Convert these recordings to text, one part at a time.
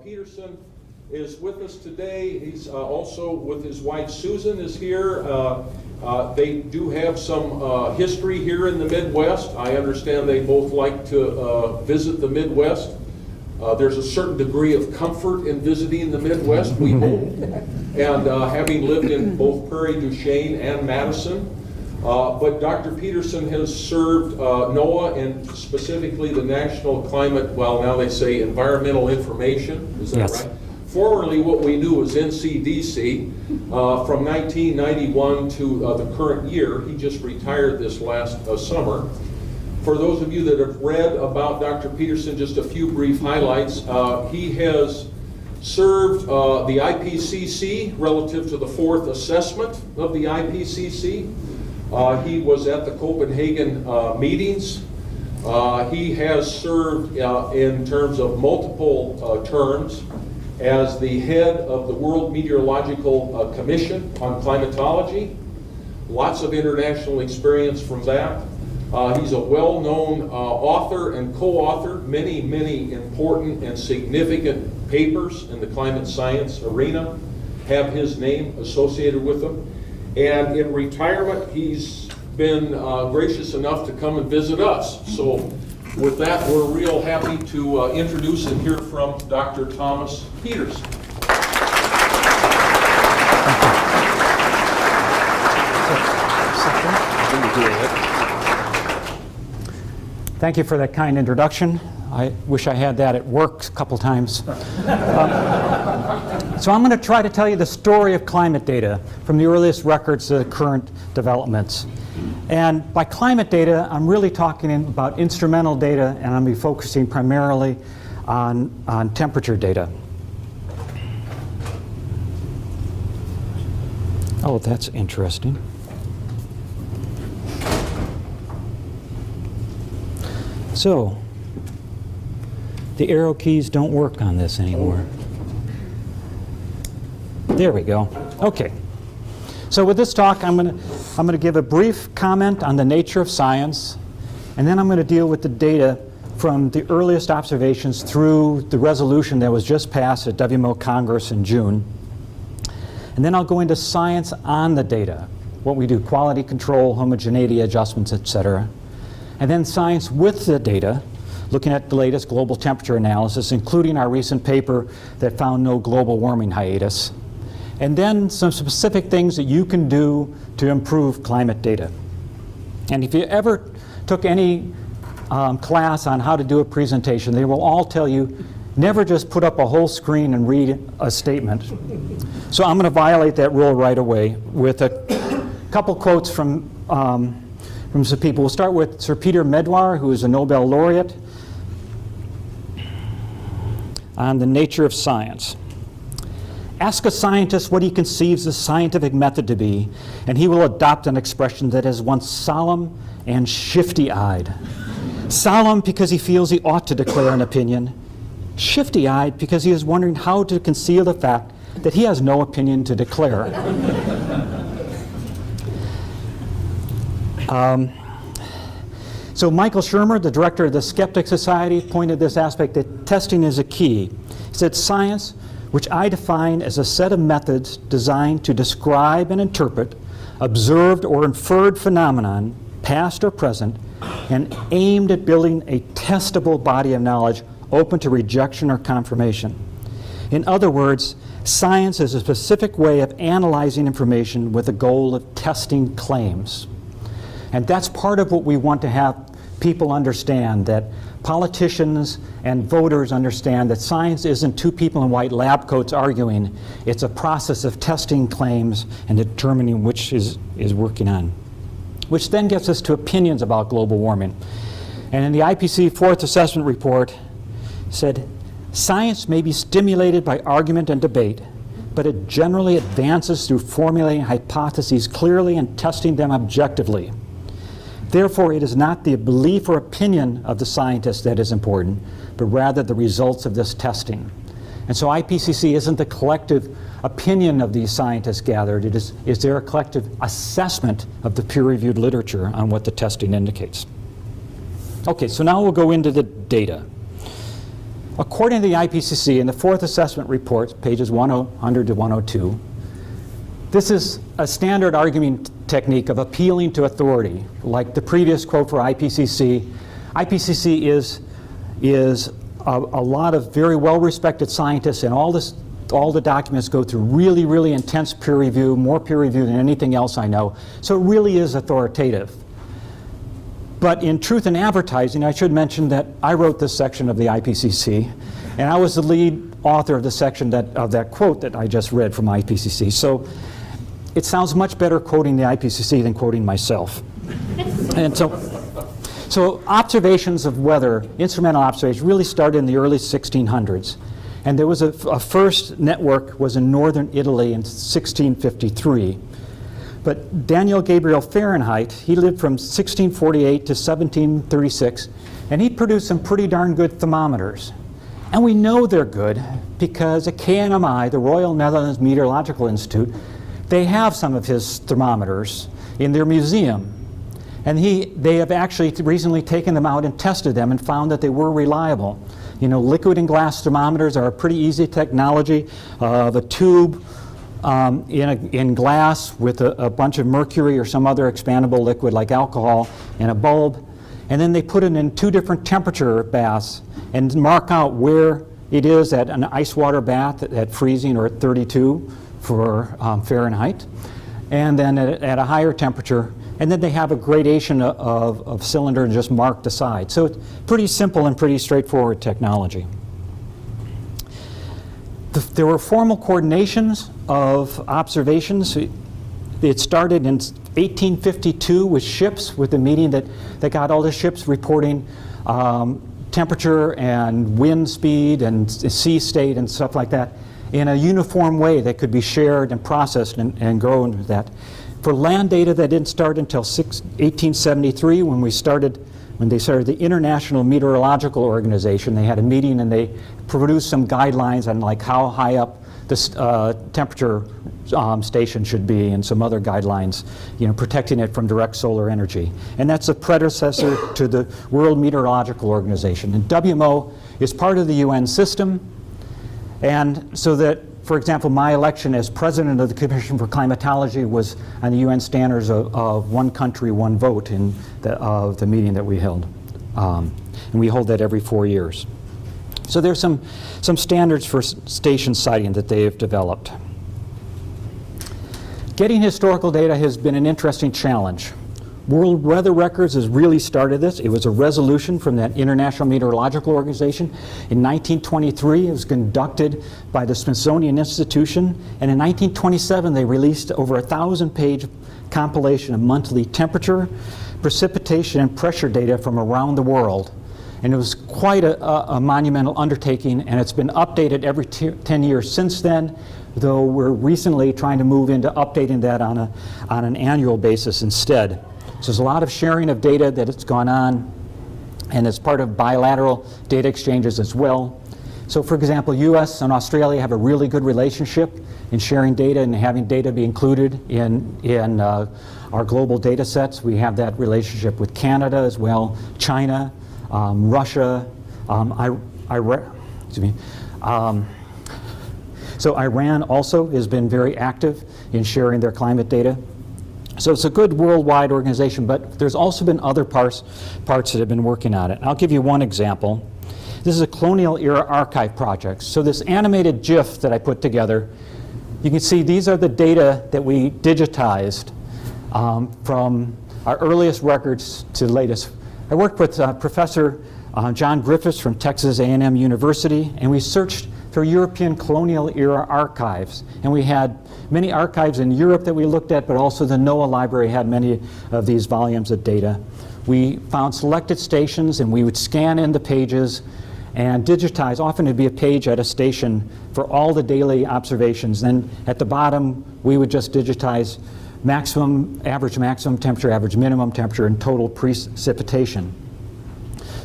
Peterson is with us today. He's also with his wife Susan is here. They do have some history here in the Midwest. I understand they both like to visit the Midwest. There's a certain degree of comfort in visiting the Midwest, we hope. And having lived in both Prairie du Chien and Madison. But Dr. Peterson has served NOAA and specifically the National Climate, well now they say Environmental Information, is that Yes. right? Formerly what we knew was NCDC. From 1991 to the current year. He just retired this last summer. For those of you that have read about Dr. Peterson, just a few brief highlights. He has served the IPCC relative to the fourth assessment of the IPCC. He was at the Copenhagen meetings. He has served in terms of multiple terms as the head of the World Meteorological Commission on Climatology. Lots of international experience from that. He's a well-known author and co-author many important and significant papers in the climate science arena have his name associated with them. And in retirement, he's been gracious enough to come and visit us. So with that, we're real happy to introduce and hear from Dr. Thomas Peterson. Thank you for that kind introduction. I wish I had that at work a couple times. So I'm going to try to tell you the story of climate data from the earliest records to the current developments. And by climate data, I'm really talking about instrumental data, and I'm going to be focusing primarily on temperature data. Oh, that's interesting. So, the arrow keys don't work on this anymore. There we go. Okay. So with this talk, I'm going to give a brief comment on the nature of science, and then I'm going to deal with the data from the earliest observations through the resolution that was just passed at WMO Congress in June. And then I'll go into science on the data, what we do, quality control, homogeneity adjustments, etc. And then science with the data, looking at the latest global temperature analysis, including our recent paper that found no global warming hiatus. And then some specific things that you can do to improve climate data. And if you ever took any class on how to do a presentation, they will all tell you, never just put up a whole screen and read a statement. So I'm going to violate that rule right away with a couple quotes from some people. We'll start with Sir Peter Medawar, who is a Nobel laureate, on the nature of science. Ask a scientist what he conceives the scientific method to be, and he will adopt an expression that is once solemn and shifty-eyed. Solemn because he feels he ought to declare an opinion, shifty-eyed because he is wondering how to conceal the fact that he has no opinion to declare. So Michael Shermer, the director of the Skeptic Society, pointed this aspect that testing is a key. He said, science, which I define as a set of methods designed to describe and interpret observed or inferred phenomenon, past or present, and aimed at building a testable body of knowledge open to rejection or confirmation. In other words, science is a specific way of analyzing information with the goal of testing claims. And that's part of what we want to have people understand, that politicians and voters understand that science isn't two people in white lab coats arguing. It's a process of testing claims and determining which is working on. Which then gets us to opinions about global warming. And in the IPCC Fourth Assessment Report said, science may be stimulated by argument and debate, but it generally advances through formulating hypotheses clearly and testing them objectively. Therefore, it is not the belief or opinion of the scientist that is important, but rather the results of this testing. And so IPCC isn't the collective opinion of these scientists gathered, it is their collective assessment of the peer-reviewed literature on what the testing indicates. Okay, so now we'll go into the data. According to the IPCC, in the fourth assessment report, pages 100 to 102, this is a standard argument technique of appealing to authority. Like the previous quote for IPCC, IPCC is a lot of very well-respected scientists, and all the documents go through really, really intense peer review, more peer review than anything else I know. So it really is authoritative. But in Truth in Advertising, I should mention that I wrote this section of the IPCC, and I was the lead author of the section of that quote that I just read from IPCC. So it sounds much better quoting the IPCC than quoting myself. And so observations of weather, instrumental observations, really started in the early 1600s. And there was a first network was in northern Italy in 1653. But Daniel Gabriel Fahrenheit, he lived from 1648 to 1736, and he produced some pretty darn good thermometers. And we know they're good because at KNMI, the Royal Netherlands Meteorological Institute, they have some of his thermometers in their museum. And they have actually recently taken them out and tested them and found that they were reliable. You know, liquid and glass thermometers are a pretty easy technology. The tube in glass with a bunch of mercury or some other expandable liquid like alcohol and a bulb. And then they put it in 2 different temperature baths and mark out where it is at an ice water bath at freezing or at 32 for Fahrenheit. And then at a higher temperature. And then they have a gradation of cylinder and just mark the side. So it's pretty simple and pretty straightforward technology. There were formal coordinations of observations. It started in 1852 with ships, with a meeting that got all the ships reporting temperature and wind speed and sea state and stuff like that in a uniform way that could be shared and processed and grow into that. For land data, that didn't start until 1873 when they started the International Meteorological Organization. They had a meeting and they produced some guidelines on like how high up this temperature station should be and some other guidelines, you know, protecting it from direct solar energy. And that's a predecessor to the World Meteorological Organization. And WMO is part of the UN system. And so that, for example, my election as president of the Commission for Climatology was on the UN standards of one country, one vote in the meeting that we held. And we hold that every 4 years. So there's some standards for station siting that they have developed. Getting historical data has been an interesting challenge. World Weather Records has really started this. It was a resolution from that International Meteorological Organization. In 1923, it was conducted by the Smithsonian Institution, and in 1927, they released over a 1,000-page compilation of monthly temperature, precipitation, and pressure data from around the world. And it was quite a monumental undertaking, and it's been updated every 10 years since then, though we're recently trying to move into updating that on an annual basis instead. So there's a lot of sharing of data that has gone on, and it's part of bilateral data exchanges as well. So for example, US and Australia have a really good relationship in sharing data and having data be included in our global data sets. We have that relationship with Canada as well, China, Russia, so Iran also has been very active in sharing their climate data. So it's a good worldwide organization, but there's also been other parts that have been working on it. I'll give you one example. This is a colonial era archive project. So this animated GIF that I put together, you can see these are the data that we digitized from our earliest records to the latest. I worked with Professor John Griffiths from Texas A&M University, and we searched for European colonial era archives. And we had many archives in Europe that we looked at, but also the NOAA library had many of these volumes of data. We found selected stations and we would scan in the pages and digitize. Often it'd be a page at a station for all the daily observations. Then at the bottom, we would just digitize maximum temperature, average minimum temperature, and total precipitation.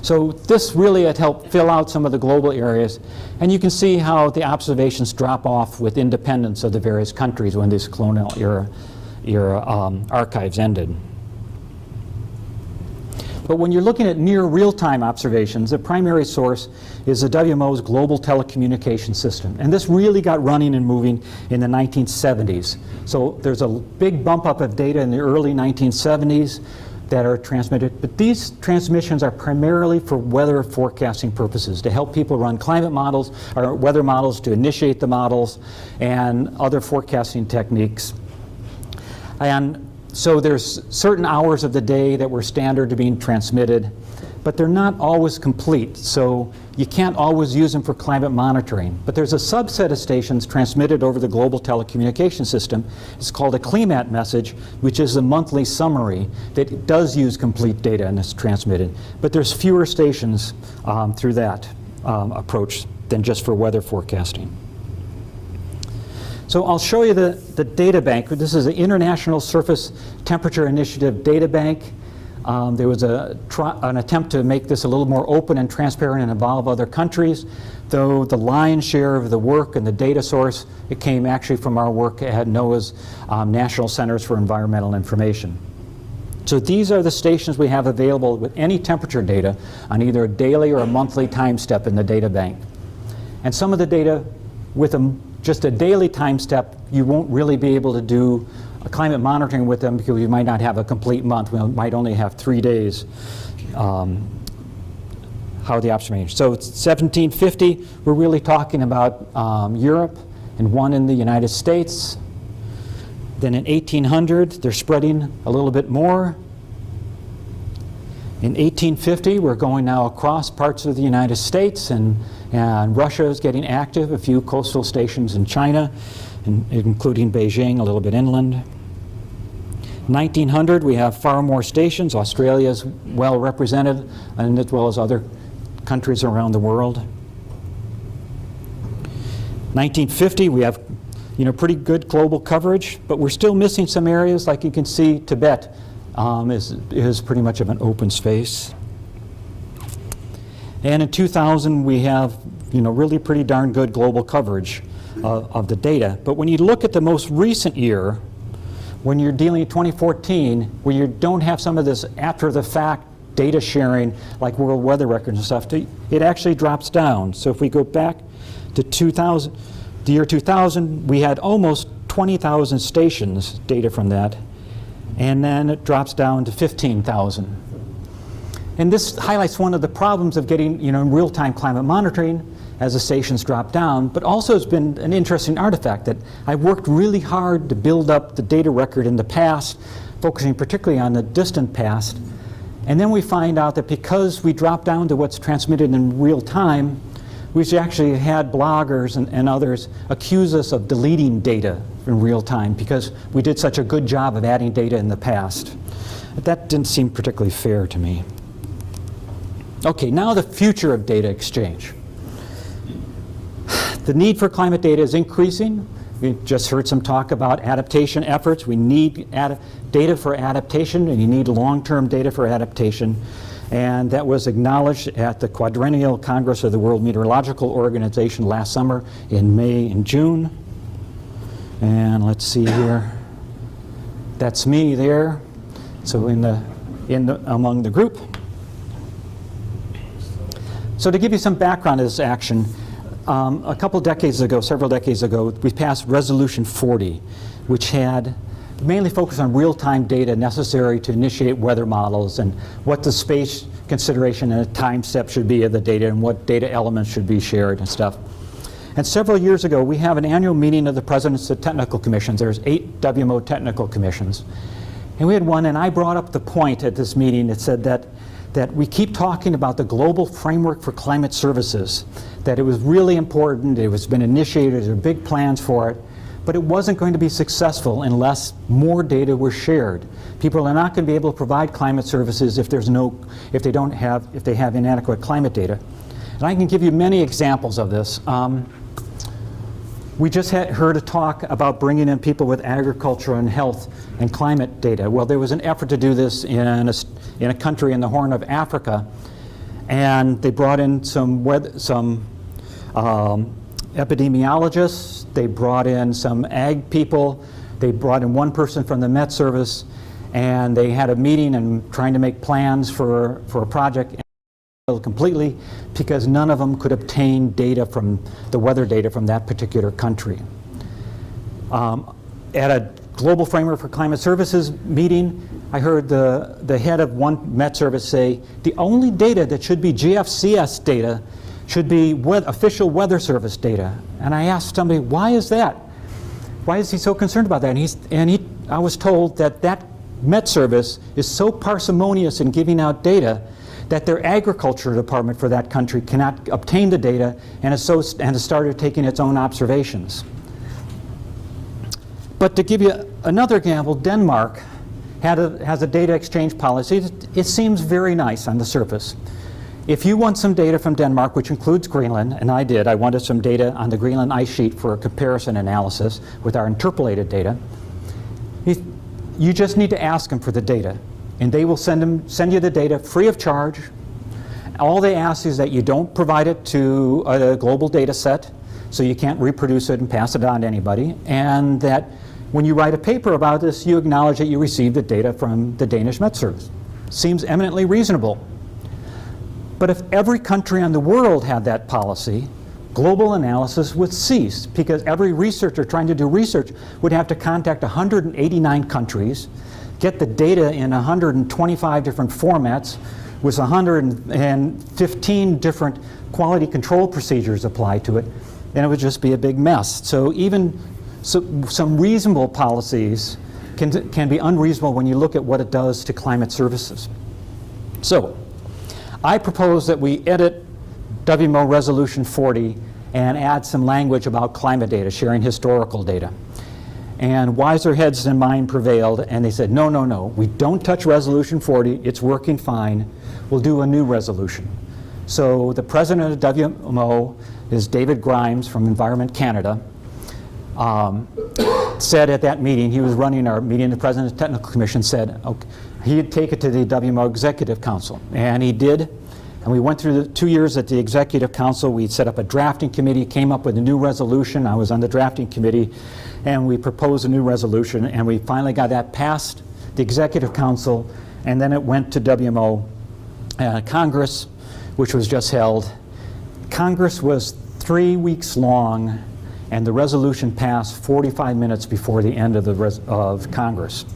So this really had helped fill out some of the global areas, and you can see how the observations drop off with independence of the various countries when this colonial era archives ended. But when you're looking at near real-time observations, the primary source is the WMO's global telecommunication system. And this really got running and moving in the 1970s. So there's a big bump up of data in the early 1970s that are transmitted. But these transmissions are primarily for weather forecasting purposes, to help people run climate models or weather models, to initiate the models, and other forecasting techniques. And so there's certain hours of the day that were standard to being transmitted, but they're not always complete, so you can't always use them for climate monitoring. But there's a subset of stations transmitted over the global telecommunication system. It's called a CLIMAT message, which is a monthly summary that does use complete data and is transmitted. But there's fewer stations through that approach than just for weather forecasting. So I'll show you the data bank. This is the International Surface Temperature Initiative data bank. There was an attempt to make this a little more open and transparent and involve other countries, though the lion's share of the work and the data source, it came actually from our work at NOAA's National Centers for Environmental Information. So these are the stations we have available with any temperature data on either a daily or a monthly time step in the data bank. And some of the data with just a daily time step, you won't really be able to do climate monitoring with them because you might not have a complete month. We might only have 3 days how the observation. So it's 1750, we're really talking about Europe, and one in the United States. Then in 1800, they're spreading a little bit more. In 1850, we're going now across parts of the United States, and Russia is getting active, a few coastal stations in China, including Beijing, a little bit inland. 1900, we have far more stations. Australia is well represented, and as well as other countries around the world. 1950, we have pretty good global coverage, but we're still missing some areas. Like you can see, Tibet is pretty much of an open space. And in 2000, we have really pretty darn good global coverage of the data. But when you look at the most recent year, when you're dealing with 2014, where you don't have some of this after-the-fact data sharing, like world weather records and stuff, it actually drops down. So if we go back to 2000, the year 2000, we had almost 20,000 stations data from that, and then it drops down to 15,000. And this highlights one of the problems of getting real-time climate monitoring as the stations drop down, but also has been an interesting artifact that I worked really hard to build up the data record in the past, focusing particularly on the distant past. And then we find out that because we drop down to what's transmitted in real time, we've actually had bloggers and others accuse us of deleting data in real time because we did such a good job of adding data in the past. But that didn't seem particularly fair to me. Okay, now the future of data exchange. The need for climate data is increasing. We just heard some talk about adaptation efforts. We need data for adaptation, and you need long-term data for adaptation. And that was acknowledged at the Quadrennial Congress of the World Meteorological Organization last summer in May and June. And let's see here. That's me there. So among the group. So to give you some background on this action, a couple decades ago, several decades ago, we passed Resolution 40, which had mainly focused on real-time data necessary to initiate weather models and what the space consideration and a time step should be of the data and what data elements should be shared and stuff. And several years ago, we have an annual meeting of the presidents of technical commissions. There's 8 WMO technical commissions. And we had one, and I brought up the point at this meeting that said that we keep talking about the global framework for climate services, that it was really important, it was been initiated, there are big plans for it, but it wasn't going to be successful unless more data were shared. People are not going to be able to provide climate services if they have inadequate climate data. And I can give you many examples of this. We just heard a talk about bringing in people with agriculture and health and climate data. Well, there was an effort to do this in a country in the Horn of Africa, and they brought in some epidemiologists, they brought in some ag people, they brought in one person from the Met Service, and they had a meeting and trying to make plans for a project, and failed completely because none of them could obtain data from the weather data from that particular country. At a Global Framework for Climate Services meeting, I heard the head of one Met Service say, the only data that should be GFCS data should be official Weather Service data. And I asked somebody, why is that? Why is he so concerned about that? I was told that Met Service is so parsimonious in giving out data that their agriculture department for that country cannot obtain the data and has started taking its own observations. But to give you another example, Denmark has a data exchange policy. It seems very nice on the surface. If you want some data from Denmark, which includes Greenland, and I did, I wanted some data on the Greenland ice sheet for a comparison analysis with our interpolated data, you just need to ask them for the data, and they will send you the data free of charge. All they ask is that you don't provide it to a global data set, so you can't reproduce it and pass it on to anybody, and that when you write a paper about this, you acknowledge that you received the data from the Danish Met Service. Seems eminently reasonable. But if every country in the world had that policy, global analysis would cease, because every researcher trying to do research would have to contact 189 countries, get the data in 125 different formats with 115 different quality control procedures applied to it, and it would just be a big mess. So some reasonable policies can be unreasonable when you look at what it does to climate services. So I propose that we edit WMO Resolution 40 and add some language about climate data, sharing historical data. And wiser heads than mine prevailed, and they said, no, no, no, we don't touch Resolution 40, it's working fine, we'll do a new resolution. So the president of WMO is David Grimes from Environment Canada, said at that meeting, he was running our meeting, the President's Technical Commission said, okay, he'd take it to the WMO Executive Council, and he did. And we went through the 2 years at the Executive Council. We set up a drafting committee, came up with a new resolution. I was on the drafting committee, and we proposed a new resolution, and we finally got that past the Executive Council, and then it went to WMO Congress, which was just held. Congress was 3 weeks long, and the resolution passed 45 minutes before the end of Congress.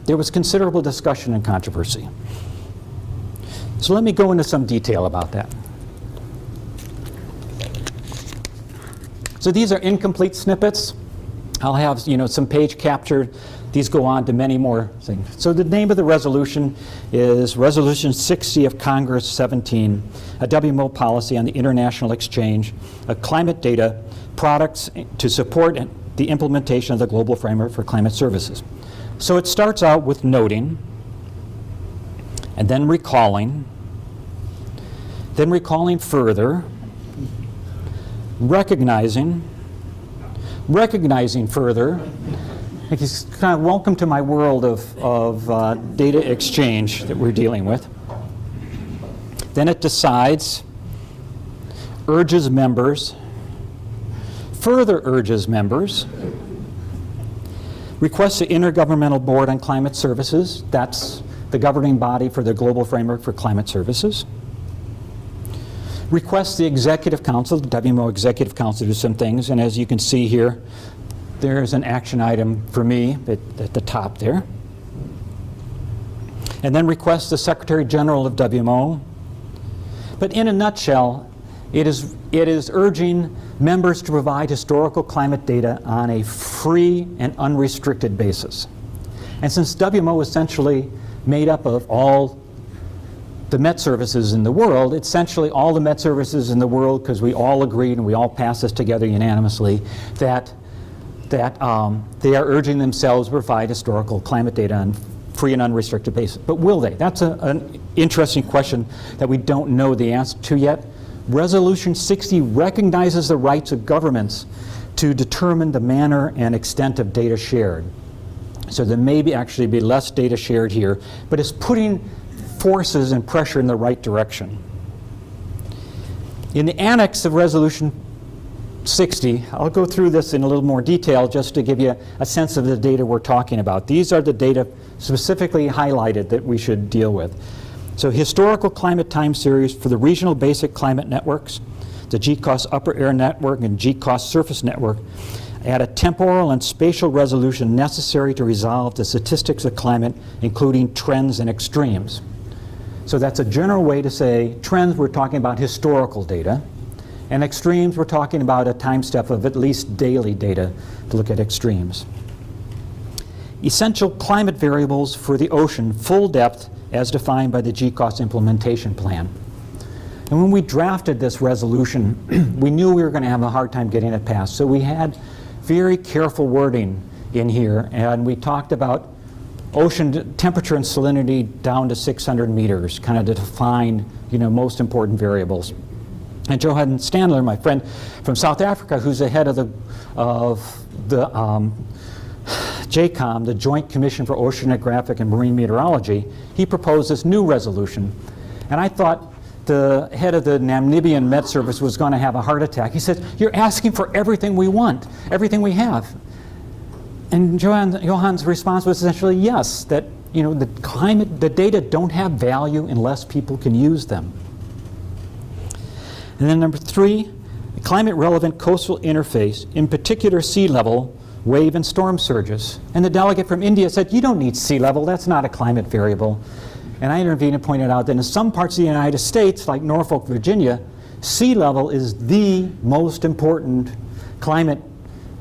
There was considerable discussion and controversy. So let me go into some detail about that. So these are incomplete snippets. I'll have some page captured. These go on to many more things. So the name of the resolution is Resolution 60 of Congress 17, a WMO policy on the international exchange of climate data products to support the implementation of the Global Framework for Climate Services. So it starts out with noting, and then recalling further, recognizing further. It's kind of welcome to my world of data exchange that we're dealing with. Then it decides, urges members, further urges members, requests the Intergovernmental Board on Climate Services, that's the governing body for the Global Framework for Climate Services, requests the Executive Council, the WMO Executive Council, to do some things, and as you can see here, there's an action item for me at the top there. And then requests the Secretary General of WMO. But in a nutshell, it is urging members to provide historical climate data on a free and unrestricted basis. And since WMO is essentially made up of all the Met Services in the world, essentially all the Met Services in the world, because we all agreed and we all passed this together unanimously, that they are urging themselves to provide historical climate data on free and unrestricted basis. But will they? That's an interesting question that we don't know the answer to yet. Resolution 60 recognizes the rights of governments to determine the manner and extent of data shared. So there may actually be less data shared here, but it's putting forces and pressure in the right direction. In the annex of Resolution 60. I'll go through this in a little more detail just to give you a sense of the data we're talking about. These are the data specifically highlighted that we should deal with. So historical climate time series for the regional basic climate networks, the GCOS upper air network and GCOS surface network, at a temporal and spatial resolution necessary to resolve the statistics of climate, including trends and extremes. So that's a general way to say trends, we're talking about historical data, and extremes, we're talking about a time step of at least daily data to look at extremes. Essential climate variables for the ocean, full depth, as defined by the GCOS implementation plan. And when we drafted this resolution, we knew we were going to have a hard time getting it passed. So we had very careful wording in here, and we talked about ocean temperature and salinity down to 600 meters, kind of to define, most important variables. And Johan Standler, my friend from South Africa, who's the head of the JCOM, the Joint Commission for Oceanographic and Marine Meteorology, he proposed this new resolution. And I thought the head of the Namibian Met Service was going to have a heart attack. He said, "You're asking for everything we want, everything we have." And Johan's response was essentially yes, that the data don't have value unless people can use them. And then number 3, climate relevant coastal interface, in particular sea level, wave and storm surges. And the delegate from India said, you don't need sea level, that's not a climate variable. And I intervened and pointed out that in some parts of the United States, like Norfolk, Virginia, sea level is the most important climate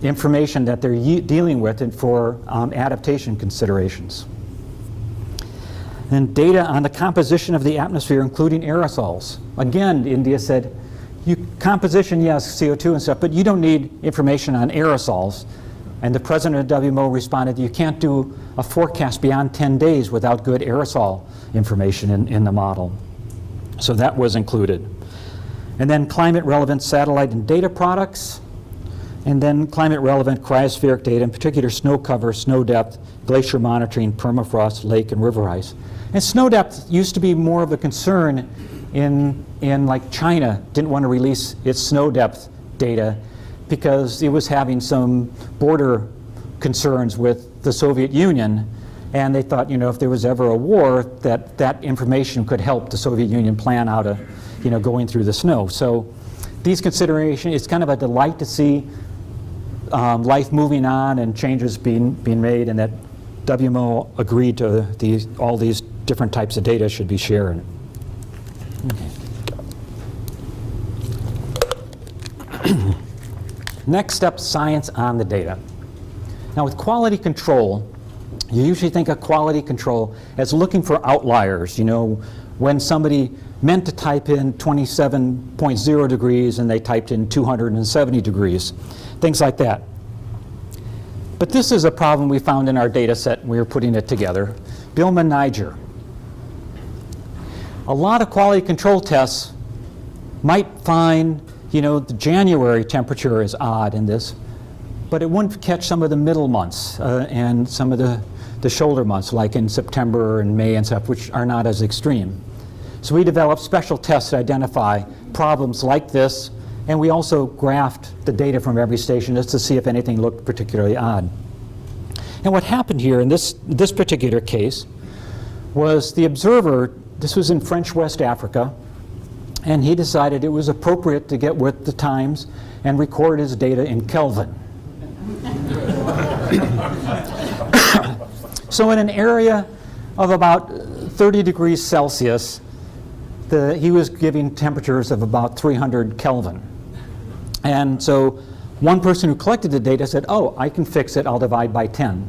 information that they're dealing with and for adaptation considerations. And data on the composition of the atmosphere, including aerosols. Again, India said, composition, yes, CO2 and stuff, but you don't need information on aerosols. And the president of WMO responded, you can't do a forecast beyond 10 days without good aerosol information in the model. So that was included. And then climate relevant satellite and data products. And then climate relevant cryospheric data, in particular snow cover, snow depth, glacier monitoring, permafrost, lake and river ice. And snow depth used to be more of a concern in like China didn't want to release its snow depth data because it was having some border concerns with the Soviet Union, and they thought, if there was ever a war, that information could help the Soviet Union plan out going through the snow. So these considerations, it's kind of a delight to see life moving on and changes being made, and that WMO agreed to all these different types of data should be shared. Okay. Next step, science on the data. Now with quality control, you usually think of quality control as looking for outliers. When somebody meant to type in 27.0 degrees and they typed in 270 degrees, things like that. But this is a problem we found in our data set when we were putting it together. Bilma, Niger. A lot of quality control tests might find the January temperature is odd in this, but it wouldn't catch some of the middle months and some of the shoulder months, like in September and May and stuff, which are not as extreme. So we developed special tests to identify problems like this, and we also graphed the data from every station just to see if anything looked particularly odd. And what happened here in this particular case was the observer, this was in French West Africa, and he decided it was appropriate to get with the times and record his data in Kelvin. So in an area of about 30 degrees Celsius, he was giving temperatures of about 300 Kelvin. And so one person who collected the data said, oh, I can fix it, I'll divide by 10.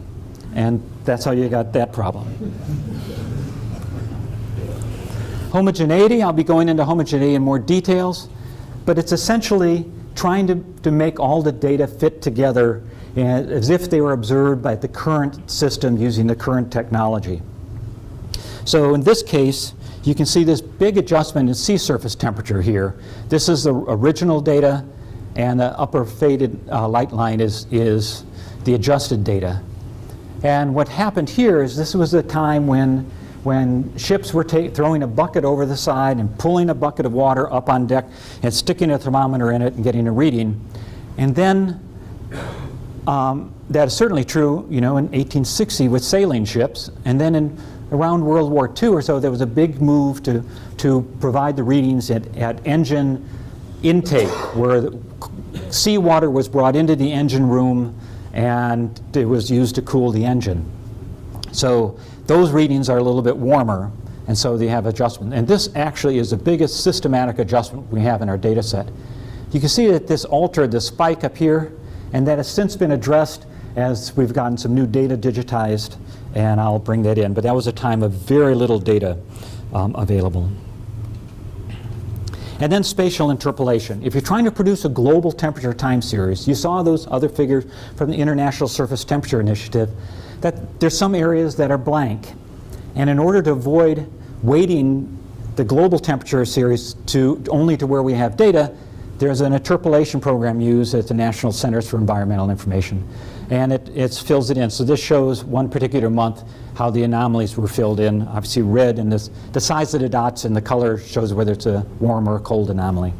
And that's how you got that problem. Homogeneity, I'll be going into homogeneity in more details, but it's essentially trying to make all the data fit together as if they were observed by the current system using the current technology. So in this case, you can see this big adjustment in sea surface temperature here. This is the original data, and the upper faded light line is the adjusted data. And what happened here is this was a time when ships were throwing a bucket over the side and pulling a bucket of water up on deck and sticking a thermometer in it and getting a reading. And then that is certainly true, in 1860 with sailing ships. And then around World War II or so, there was a big move to provide the readings at engine intake, where the seawater was brought into the engine room and it was used to cool the engine. So those readings are a little bit warmer, and so they have adjustment. And this actually is the biggest systematic adjustment we have in our data set. You can see that this altered the spike up here, and that has since been addressed as we've gotten some new data digitized, and I'll bring that in. But that was a time of very little data available. And then spatial interpolation. If you're trying to produce a global temperature time series, you saw those other figures from the International Surface Temperature Initiative, that there's some areas that are blank. And in order to avoid weighting the global temperature series only to where we have data, there's an interpolation program used at the National Centers for Environmental Information. And it fills it in. So this shows one particular month how the anomalies were filled in. Obviously red, and the size of the dots and the color shows whether it's a warm or a cold anomaly.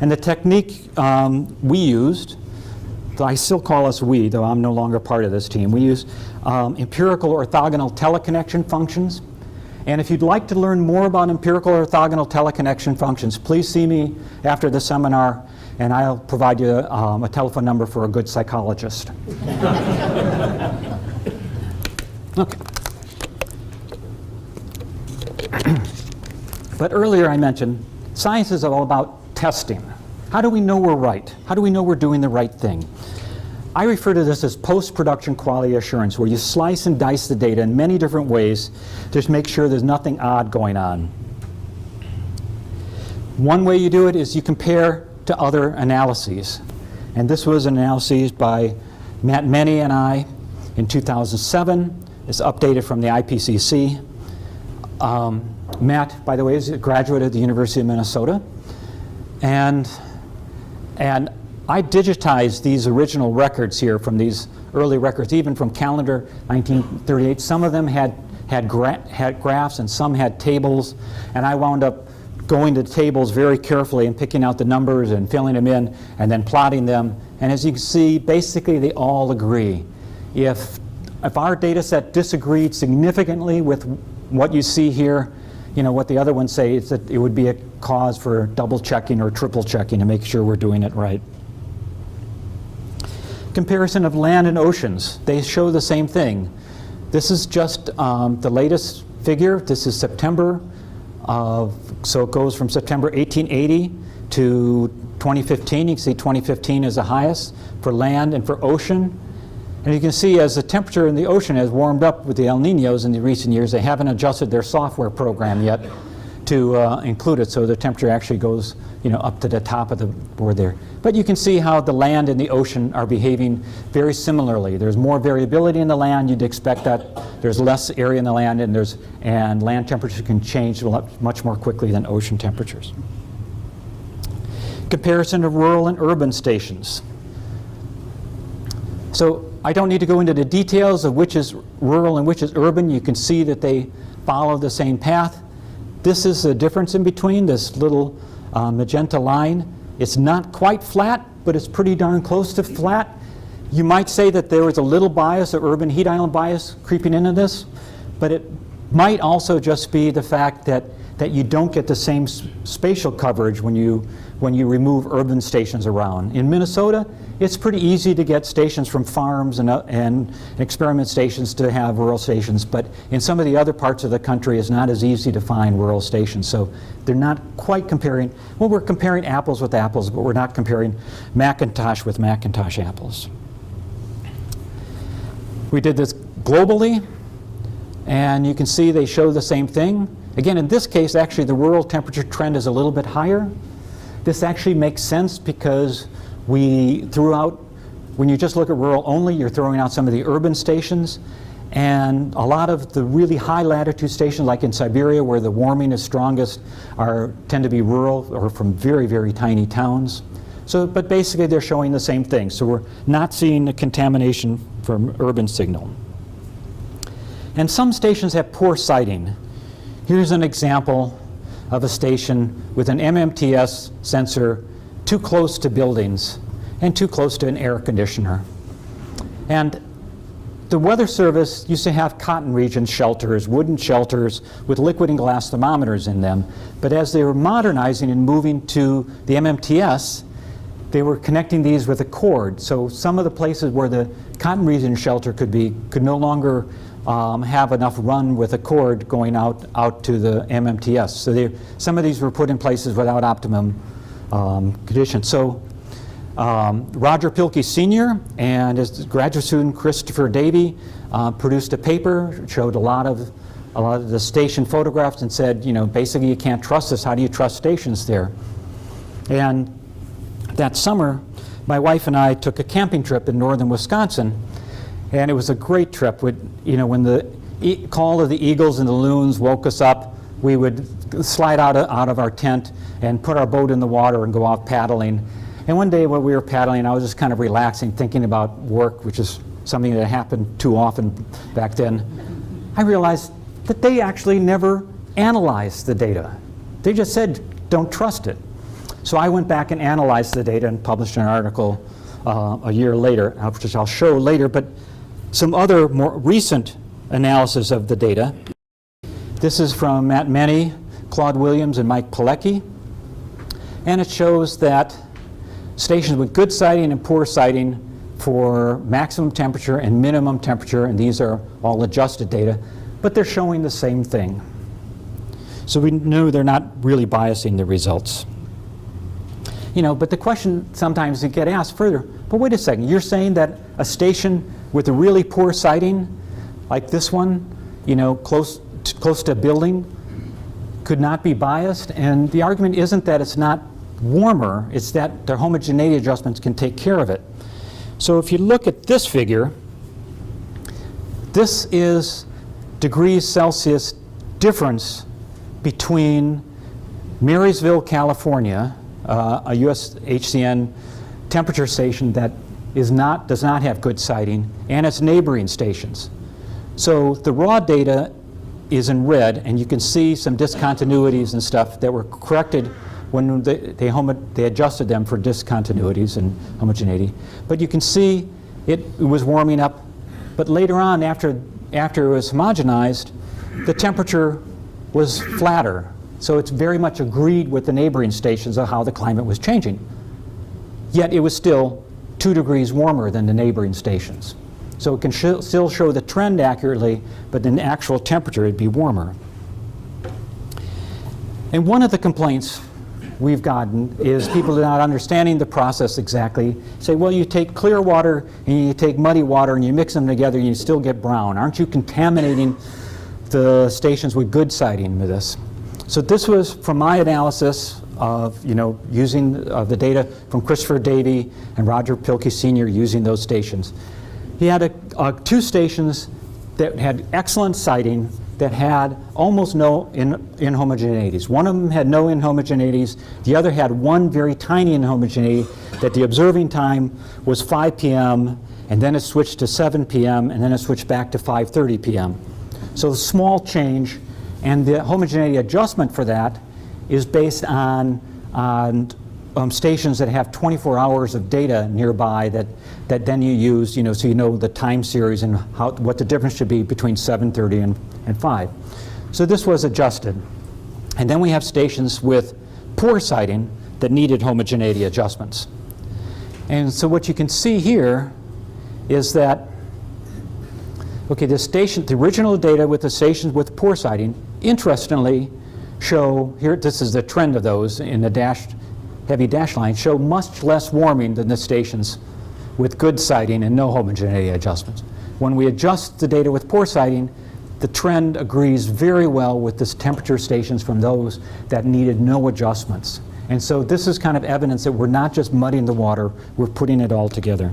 And the technique we used, I still call us we, though I'm no longer part of this team, we use empirical orthogonal teleconnection functions. And if you'd like to learn more about empirical orthogonal teleconnection functions, please see me after the seminar, and I'll provide you a telephone number for a good psychologist. Okay. But earlier I mentioned science is all about testing. How do we know we're right? How do we know we're doing the right thing? I refer to this as post-production quality assurance, where you slice and dice the data in many different ways to make sure there's nothing odd going on. One way you do it is you compare to other analyses. And this was an analysis by Matt Meny and I in 2007. It's updated from the IPCC. Matt, by the way, is a graduate of the University of Minnesota. And I digitized these original records here from these early records, even from calendar 1938. Some of them had graphs and some had tables, and I wound up going to the tables very carefully and picking out the numbers and filling them in and then plotting them. And as you can see, basically they all agree. If our data set disagreed significantly with what you see here, what the other ones say, is that it would be a cause for double checking or triple checking to make sure we're doing it right. Comparison of land and oceans. They show the same thing. This is just the latest figure. This is September so it goes from September 1880 to 2015. You can see 2015 is the highest for land and for ocean. And you can see as the temperature in the ocean has warmed up with the El Niños in the recent years, they haven't adjusted their software program yet to include it, so the temperature actually goes up to the top of the board there. But you can see how the land and the ocean are behaving very similarly. There's more variability in the land. You'd expect that there's less area in the land, and land temperatures can change much more quickly than ocean temperatures. Comparison of rural and urban stations. So I don't need to go into the details of which is rural and which is urban. You can see that they follow the same path. This is the difference in between, this little magenta line. It's not quite flat, but it's pretty darn close to flat. You might say that there was a little bias, an urban heat island bias creeping into this, but it might also just be the fact that you don't get the same spatial coverage when you remove urban stations around. In Minnesota, it's pretty easy to get stations from farms and experiment stations to have rural stations, but in some of the other parts of the country, it's not as easy to find rural stations. So they're not quite comparing, well, we're comparing apples with apples, but we're not comparing Macintosh with Macintosh apples. We did this globally, and you can see they show the same thing. Again, in this case, actually, the rural temperature trend is a little bit higher. This actually makes sense because we threw out, when you just look at rural only, you're throwing out some of the urban stations. And a lot of the really high latitude stations, like in Siberia, where the warming is strongest, tend to be rural or from very, very tiny towns. So, but basically, they're showing the same thing. So we're not seeing the contamination from urban signal. And some stations have poor sighting. Here's an example of a station with an MMTS sensor too close to buildings. and too close to an air conditioner. And the Weather Service used to have cotton region shelters, wooden shelters with liquid and glass thermometers in them. But as they were modernizing and moving to the MMTS, they were connecting these with a cord. So some of the places where the cotton region shelter could no longer have enough run with a cord going out to the MMTS. So some of these were put in places without optimum conditions. So Roger Pilkey Sr. and his graduate student Christopher Davey produced a paper, showed a lot of the station photographs and said, you know, basically you can't trust this. How do you trust stations there? And that summer, my wife and I took a camping trip in northern Wisconsin, and it was a great trip. You know, when the call of the eagles and the loons woke us up, we would slide out of our tent and put our boat in the water and go out paddling. And one day when we were paddling, I was just kind of relaxing, thinking about work, which is something that happened too often back then. I realized that they actually never analyzed the data. They just said, don't trust it. So I went back and analyzed the data and published an article a year later, which I'll show later, but some other more recent analysis of the data. This is from Matt Meny, Claude Williams, and Mike Pilecki. And it shows that stations with good sighting and poor sighting for maximum temperature and minimum temperature, and these are all adjusted data, but they're showing the same thing. So we know they're not really biasing the results. You know, but the question sometimes you get asked further, but wait a second, you're saying that a station with a really poor sighting, like this one, you know, close to a building, could not be biased? And the argument isn't that it's not warmer, it's that their homogeneity adjustments can take care of it. So if you look at this figure, this is degrees Celsius difference between Marysville, California, a US HCN temperature station that does not have good sighting, and its neighboring stations. So the raw data is in red, and you can see some discontinuities and stuff that were corrected when they adjusted them for discontinuities and homogeneity. But you can see it was warming up, but later on, after it was homogenized, the temperature was flatter. So it's very much agreed with the neighboring stations of how the climate was changing. Yet it was still 2 degrees warmer than the neighboring stations. So it can still show the trend accurately, but in actual temperature it'd be warmer. And one of the complaints we've gotten is people not understanding the process exactly. Say, well, you take clear water and you take muddy water and you mix them together and you still get brown. Aren't you contaminating the stations with good sighting with this? So this was from my analysis of, you know, using the data from Christopher Davey and Roger Pilkey Sr. using those stations. He had 2 stations that had excellent sighting that had almost no inhomogeneities. One of them had no inhomogeneities. The other had one very tiny inhomogeneity that the observing time was 5 p.m. and then it switched to 7 p.m. and then it switched back to 5:30 p.m. So a small change, and the homogeneity adjustment for that is based on stations that have 24 hours of data nearby that then you use, you know, so you know the time series and what the difference should be between 7:30 and 5. So this was adjusted. And then we have stations with poor sighting that needed homogeneity adjustments. And so what you can see here is that, okay, the original data with the stations with poor sighting, interestingly, show, here, this is the trend of those in the heavy dashed line, show much less warming than the stations with good sighting and no homogeneity adjustments. When we adjust the data with poor sighting, the trend agrees very well with the temperature stations from those that needed no adjustments. And so this is kind of evidence that we're not just muddying the water, we're putting it all together.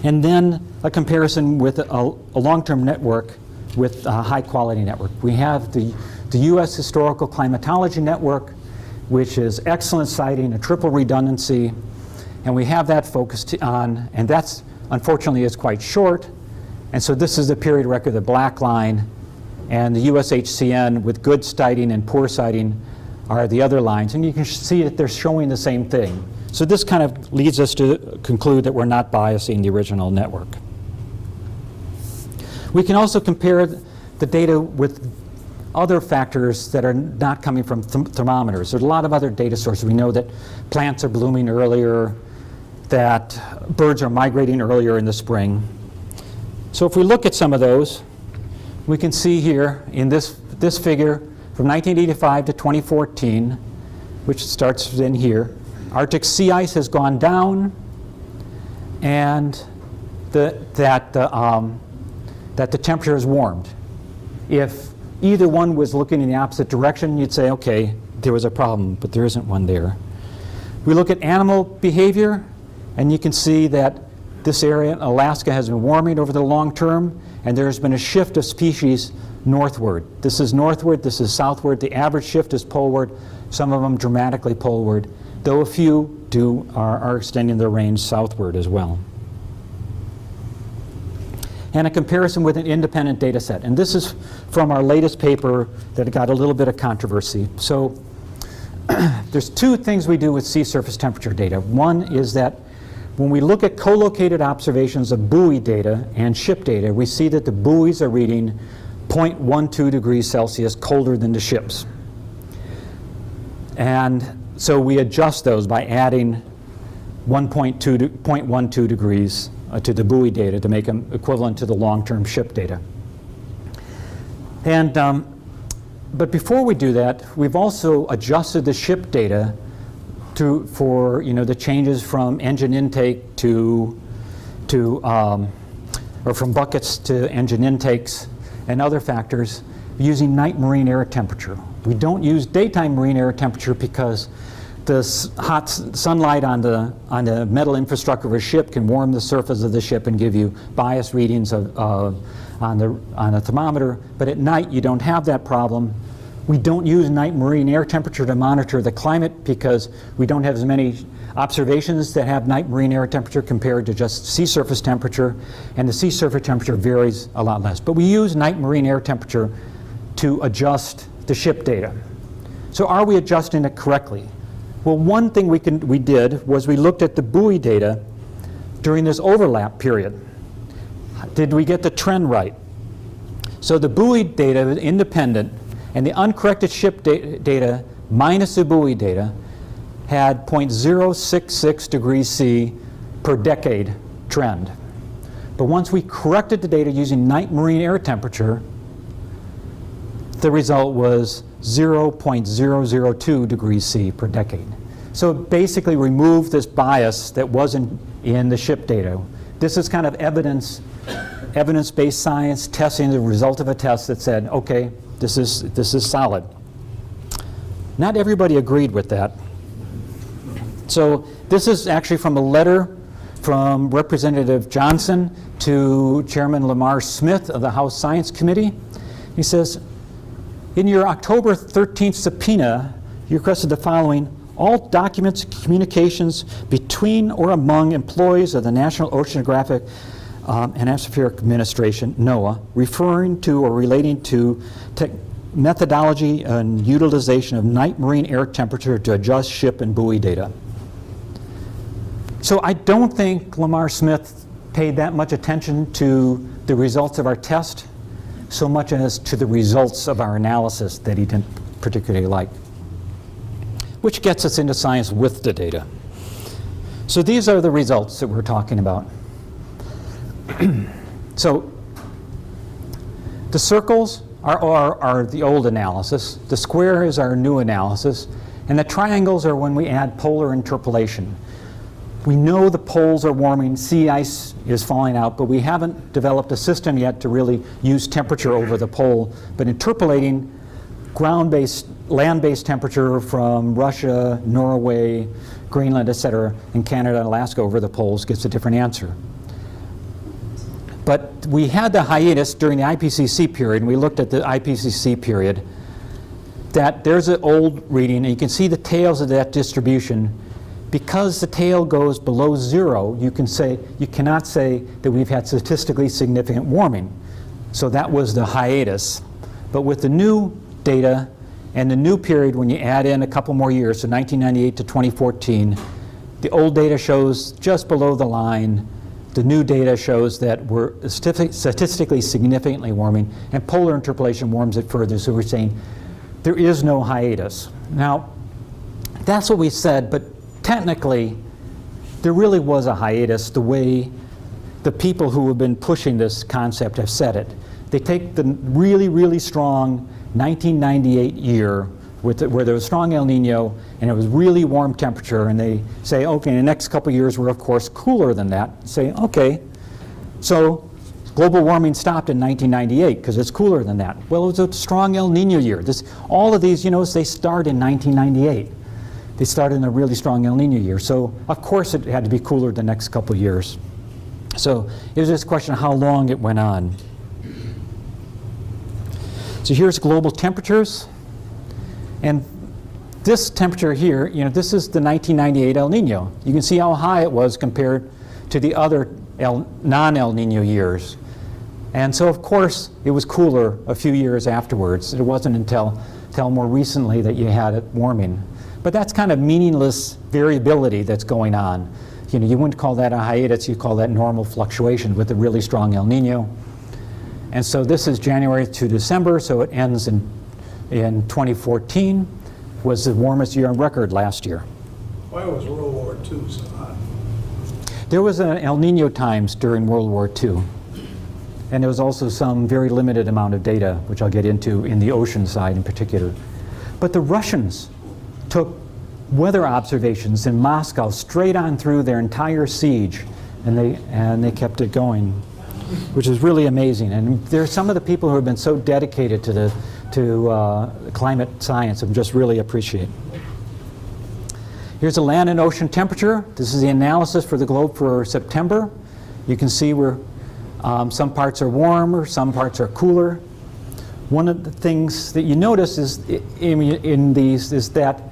And then a comparison with a long-term network with a high-quality network. We have the US Historical Climatology Network, which is excellent sighting, a triple redundancy, and we have that focused on, and that's unfortunately is quite short. And so this is the period record, the black line, and the USHCN with good sighting and poor sighting are the other lines. And you can see that they're showing the same thing. So this kind of leads us to conclude that we're not biasing the original network. We can also compare the data with other factors that are not coming from thermometers. There's a lot of other data sources. We know that plants are blooming earlier, that birds are migrating earlier in the spring. So if we look at some of those, we can see here in this figure from 1985 to 2014, which starts in here, Arctic sea ice has gone down, and that the temperature has warmed. If either one was looking in the opposite direction, you'd say, okay, there was a problem, but there isn't one there. We look at animal behavior, and you can see that this area in Alaska has been warming over the long term, and there's been a shift of species northward. This is northward, this is southward. The average shift is poleward, some of them dramatically poleward, though a few are extending their range southward as well. And a comparison with an independent data set. And this is from our latest paper that got a little bit of controversy. So there's two things we do with sea surface temperature data. One is that when we look at co-located observations of buoy data and ship data, we see that the buoys are reading 0.12 degrees Celsius colder than the ships. And so we adjust those by adding 0.12 degrees to the buoy data to make them equivalent to the long-term ship data. And but before we do that, we've also adjusted the ship data for the changes from engine intake or from buckets to engine intakes and other factors using night marine air temperature. We don't use daytime marine air temperature because the hot sunlight on the metal infrastructure of a ship can warm the surface of the ship and give you biased readings on the thermometer. But at night, you don't have that problem. We don't use night marine air temperature to monitor the climate because we don't have as many observations that have night marine air temperature compared to just sea surface temperature, and the sea surface temperature varies a lot less. But we use night marine air temperature to adjust the ship data. So are we adjusting it correctly? Well, one thing we did was we looked at the buoy data during this overlap period. Did we get the trend right? So the buoy data is independent, and the uncorrected ship data minus the buoy data had 0.066 degrees C per decade trend. But once we corrected the data using night marine air temperature, the result was 0.002 degrees C per decade. So it basically removed this bias that wasn't in the ship data. This is kind of evidence-based science, testing the result of a test that said, okay, this is solid. Not everybody agreed with that. So this is actually from a letter from Representative Johnson to Chairman Lamar Smith of the House Science Committee. He says, in your October 13th subpoena, you requested the following: all documents, communications between or among employees of the National Oceanographic and Atmospheric Administration, NOAA, referring to or relating to methodology and utilization of night marine air temperature to adjust ship and buoy data. So I don't think Lamar Smith paid that much attention to the results of our test, so much as to the results of our analysis that he didn't particularly like. Which gets us into science with the data. So these are the results that we're talking about. So the circles are the old analysis, the square is our new analysis, and the triangles are when we add polar interpolation. We know the poles are warming, sea ice is falling out, but we haven't developed a system yet to really use temperature over the pole, but interpolating ground-based, land-based temperature from Russia, Norway, Greenland, etc., and Canada and Alaska over the poles gives a different answer. But we had the hiatus during the IPCC period, and we looked at the IPCC period, that there's an old reading, and you can see the tails of that distribution. Because the tail goes below zero, you cannot say that we've had statistically significant warming. So that was the hiatus. But with the new data And the new period, when you add in a couple more years, so 1998 to 2014, the old data shows just below the line. The new data shows that we're statistically significantly warming, and polar interpolation warms it further, so we're saying there is no hiatus. Now, that's what we said, but technically, there really was a hiatus the way the people who have been pushing this concept have said it. They take the really, really strong 1998 year where there was strong El Nino and it was really warm temperature, and they say, okay, in the next couple of years we're of course cooler than that. Say, okay, so global warming stopped in 1998 because it's cooler than that. Well, it was a strong El Nino year. All of these, they start in 1998. They started in a really strong El Nino year. So of course it had to be cooler the next couple of years. So it was just a question of how long it went on. So here's global temperatures. And this temperature here, this is the 1998 El Nino. You can see how high it was compared to the other non-El Nino years. And so of course it was cooler a few years afterwards. It wasn't until more recently that you had it warming. But that's kind of meaningless variability that's going on. You wouldn't call that a hiatus, you'd call that normal fluctuation with a really strong El Nino. And so this is January to December, so it ends in 2014, was the warmest year on record last year. Why was World War II so hot? There was an El Nino times during World War II. And there was also some very limited amount of data, which I'll get into in the ocean side in particular. But the Russians took weather observations in Moscow straight on through their entire siege, and they kept it going, which is really amazing. And there are some of the people who have been so dedicated to climate science and just really appreciate. Here's the land and ocean temperature. This is the analysis for the globe for September. You can see where some parts are warmer, some parts are cooler. One of the things that you notice is in these is that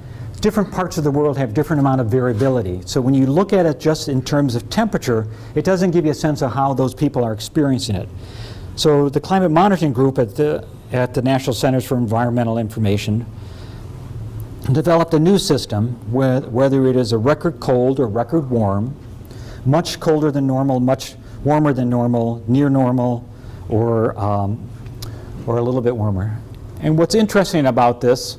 different parts of the world have different amount of variability. So when you look at it just in terms of temperature, it doesn't give you a sense of how those people are experiencing it. So the Climate Monitoring Group at the National Centers for Environmental Information developed a new system whether it is a record cold or record warm, much colder than normal, much warmer than normal, near normal, or a little bit warmer. And what's interesting about this,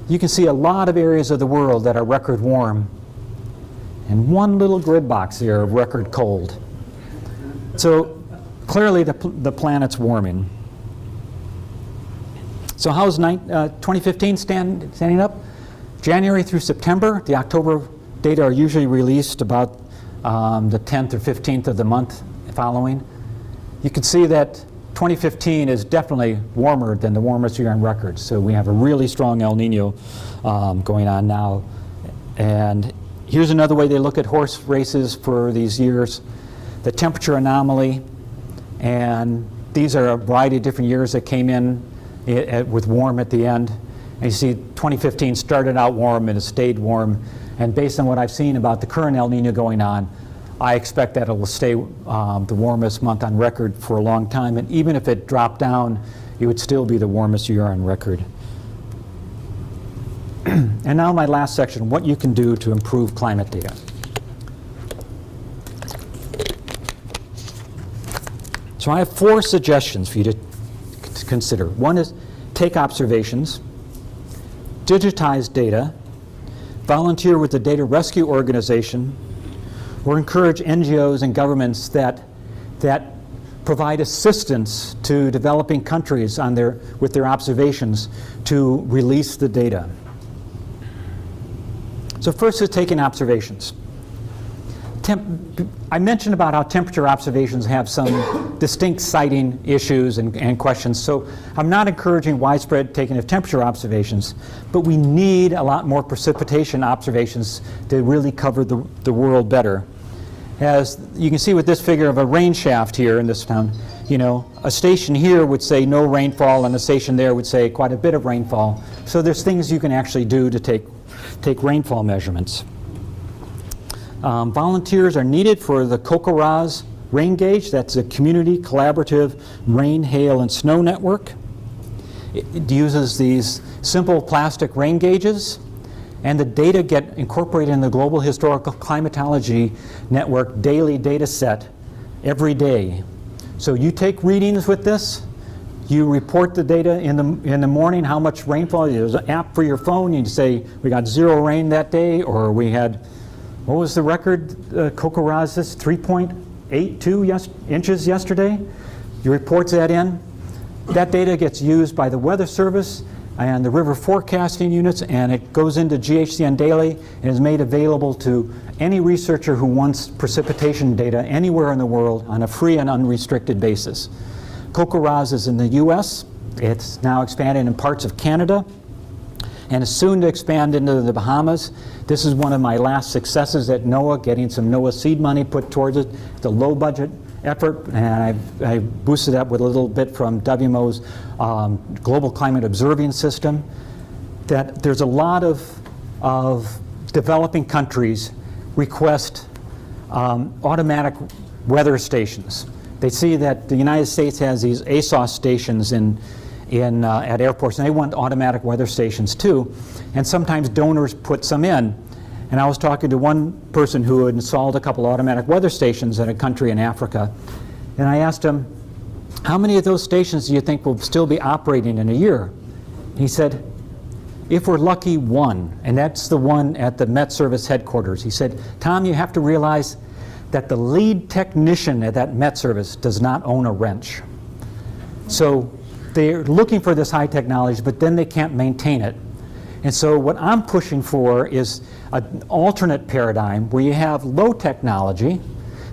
you can see a lot of areas of the world that are record warm, and one little grid box here of record cold. So clearly the planet's warming. So how's 2015 standing up? January through September. The October data are usually released about the 10th or 15th of the month following. You can see that 2015 is definitely warmer than the warmest year on record. So we have a really strong El Nino going on now. And here's another way they look at horse races for these years. The temperature anomaly, and these are a variety of different years that came in with warm at the end. And you see 2015 started out warm and it stayed warm. And based on what I've seen about the current El Nino going on, I expect that it will stay the warmest month on record for a long time. And even if it dropped down, it would still be the warmest year on record. And now my last section, what you can do to improve climate data. So I have 4 suggestions for you to consider. One is take observations, digitize data, volunteer with the data rescue organization, or encourage NGOs and governments that provide assistance to developing countries with their observations to release the data. So first is taking observations. I mentioned about how temperature observations have some distinct siting issues and questions, so I'm not encouraging widespread taking of temperature observations, but we need a lot more precipitation observations to really cover the world better. As you can see with this figure of a rain shaft here in this town, a station here would say no rainfall and a station there would say quite a bit of rainfall. So there's things you can actually do to take rainfall measurements. Volunteers are needed for the COCORAS rain gauge. That's a community collaborative rain, hail, and snow network. It uses these simple plastic rain gauges, and the data get incorporated in the Global Historical Climatology Network daily data set every day. So you take readings with this, you report the data in the morning, how much rainfall. There's an app for your phone. You say, we got 0 rain that day, or we had, what was the record, Kokorazis, 3.82 inches yesterday? You report that in. That data gets used by the Weather Service and the river forecasting units, and it goes into GHCN Daily and is made available to any researcher who wants precipitation data anywhere in the world on a free and unrestricted basis. CocoRAS is in the US. It's now expanded in parts of Canada and is soon to expand into the Bahamas. This is one of my last successes at NOAA, getting some NOAA seed money put towards it. It's a low budget effort, and I boosted up with a little bit from WMO's Global Climate Observing System. That there's a lot of developing countries request automatic weather stations. They see that the United States has these ASOS stations at airports, and they want automatic weather stations too. And sometimes donors put some in. And I was talking to one person who had installed a couple automatic weather stations in a country in Africa. And I asked him, how many of those stations do you think will still be operating in a year? He said, if we're lucky, 1. And that's the one at the Met Service headquarters. He said, Tom, you have to realize that the lead technician at that Met Service does not own a wrench. So they're looking for this high technology, but then they can't maintain it. And so what I'm pushing for is an alternate paradigm where you have low technology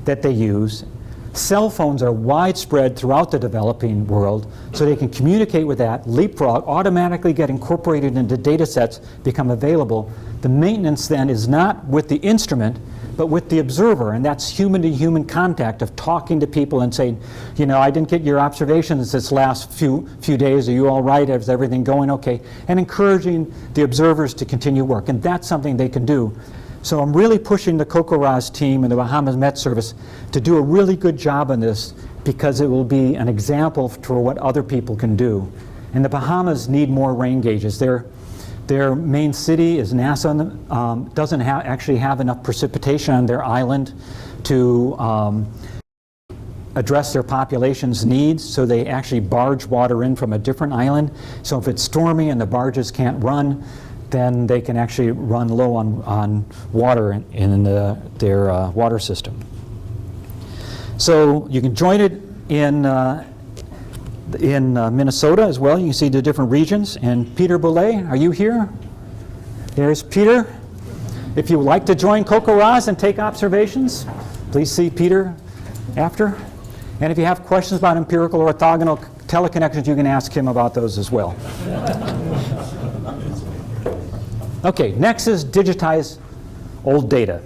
that they use. Cell phones are widespread throughout the developing world, so they can communicate with that, leapfrog, automatically get incorporated into data sets, become available. The maintenance then is not with the instrument, but with the observer, and that's human-to-human contact of talking to people and saying, you know, I didn't get your observations this last few days. Are you all right? Is everything going okay? And encouraging the observers to continue work, and that's something they can do. So I'm really pushing the CocoRAS team and the Bahamas Met Service to do a really good job on this, because it will be an example for what other people can do. And the Bahamas need more rain gauges. Their main city is Nassau, doesn't actually have enough precipitation on their island to address their population's needs, so they actually barge water in from a different island. So if it's stormy and the barges can't run, then they can actually run low on water in their water system. So you can join it in Minnesota as well. You can see the different regions. And Peter Boulay, are you here? There's Peter. If you would like to join CocoRAS and take observations, please see Peter after. And if you have questions about empirical or orthogonal teleconnections, you can ask him about those as well. Okay, next is digitize old data.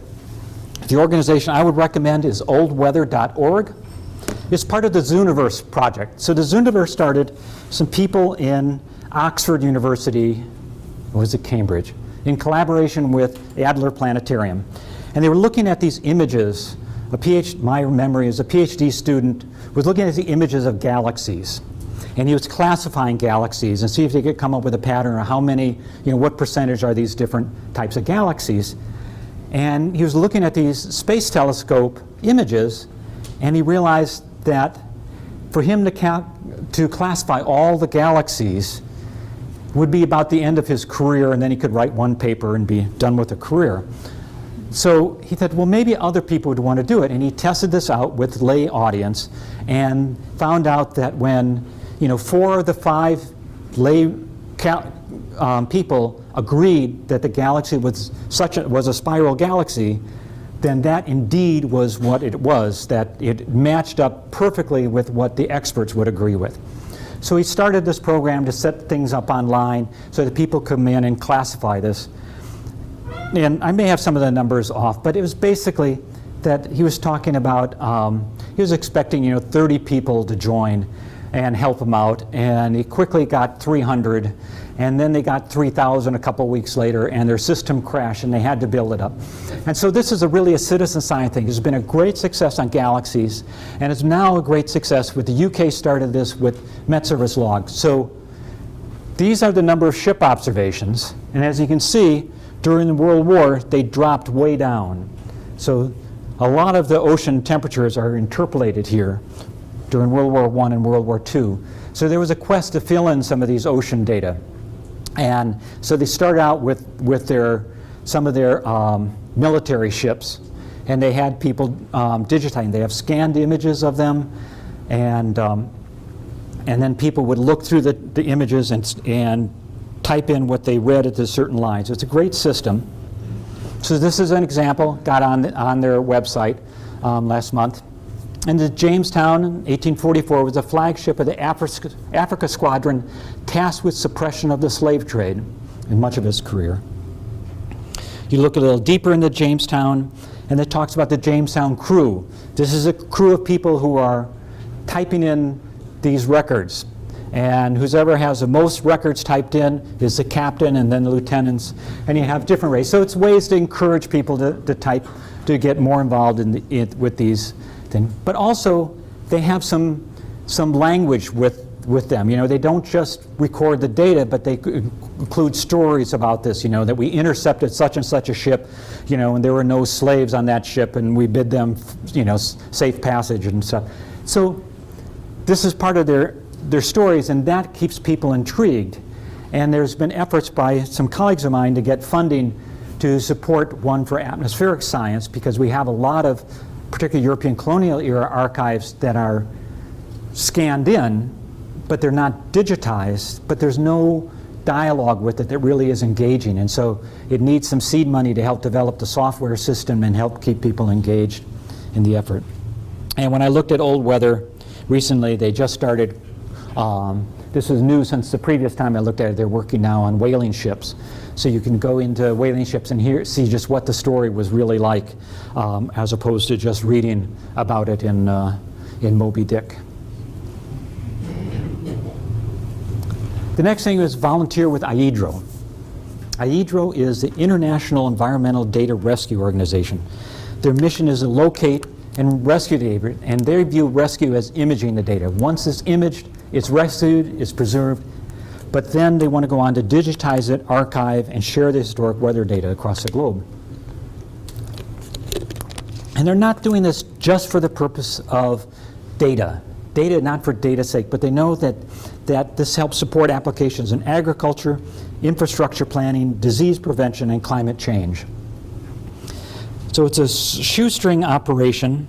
The organization I would recommend is oldweather.org. It's part of the Zooniverse project. So the Zooniverse started some people in Oxford University, or was it Cambridge, in collaboration with Adler Planetarium. And they were looking at these images. My memory is a PhD student was looking at the images of galaxies. And he was classifying galaxies and see if they could come up with a pattern or how many, what percentage are these different types of galaxies. And he was looking at these space telescope images, and he realized that for him to classify all the galaxies would be about the end of his career, and then he could write one paper and be done with a career. So he thought, well, maybe other people would want to do it, and he tested this out with lay audience and found out that when 4 of the 5 lay people agreed that the galaxy was a spiral galaxy, then that indeed was what it was, that it matched up perfectly with what the experts would agree with. So he started this program to set things up online so that people could come in and classify this. And I may have some of the numbers off, but it was basically that he was talking about, he was expecting 30 people to join and help him out, and he quickly got 300, and then they got 3,000 a couple weeks later, and their system crashed and they had to build it up. And so this is really a citizen science thing. It's been a great success on galaxies, and it's now a great success with the UK started this with Met Service logs. So these are the number of ship observations. And as you can see, during the World War, they dropped way down. So a lot of the ocean temperatures are interpolated here during World War I and World War II. So there was a quest to fill in some of these ocean data. And so they started out with some of their military ships, and they had people digitizing. They have scanned images of them, and then people would look through the images and type in what they read at the certain lines. It's a great system. So this is an example, got on their website last month. And the Jamestown in 1844 was a flagship of the Africa Squadron tasked with suppression of the slave trade in much of his career. You look a little deeper into Jamestown, and it talks about the Jamestown crew. This is a crew of people who are typing in these records. And whoever has the most records typed in is the captain and then the lieutenants. And you have different ways. So it's ways to encourage people to type, to get more involved with these things. But also, they have some language with them. You know, they don't just record the data, but they include stories about this, you know, that we intercepted such and such a ship, you know, and there were no slaves on that ship, and we bid them, you know, safe passage and stuff. So this is part of their stories, and that keeps people intrigued. And there's been efforts by some colleagues of mine to get funding to support one for atmospheric science, because we have a lot of particularly European colonial era archives that are scanned in, but they're not digitized, but there's no dialogue with it that really is engaging. And so it needs some seed money to help develop the software system and help keep people engaged in the effort. And when I looked at old weather recently, they just started, this is new since the previous time I looked at it, they're working now on whaling ships. So you can go into whaling ships and see just what the story was really like, as opposed to just reading about it in Moby Dick. The next thing is volunteer with IEDRO. IEDRO is the International Environmental Data Rescue Organization. Their mission is to locate and rescue data, and they view rescue as imaging the data. Once it's imaged, it's rescued, it's preserved, but then they want to go on to digitize it, archive, and share the historic weather data across the globe. And they're not doing this just for the purpose of data. Data not for data's sake, but they know that this helps support applications in agriculture, infrastructure planning, disease prevention, and climate change. So it's a shoestring operation.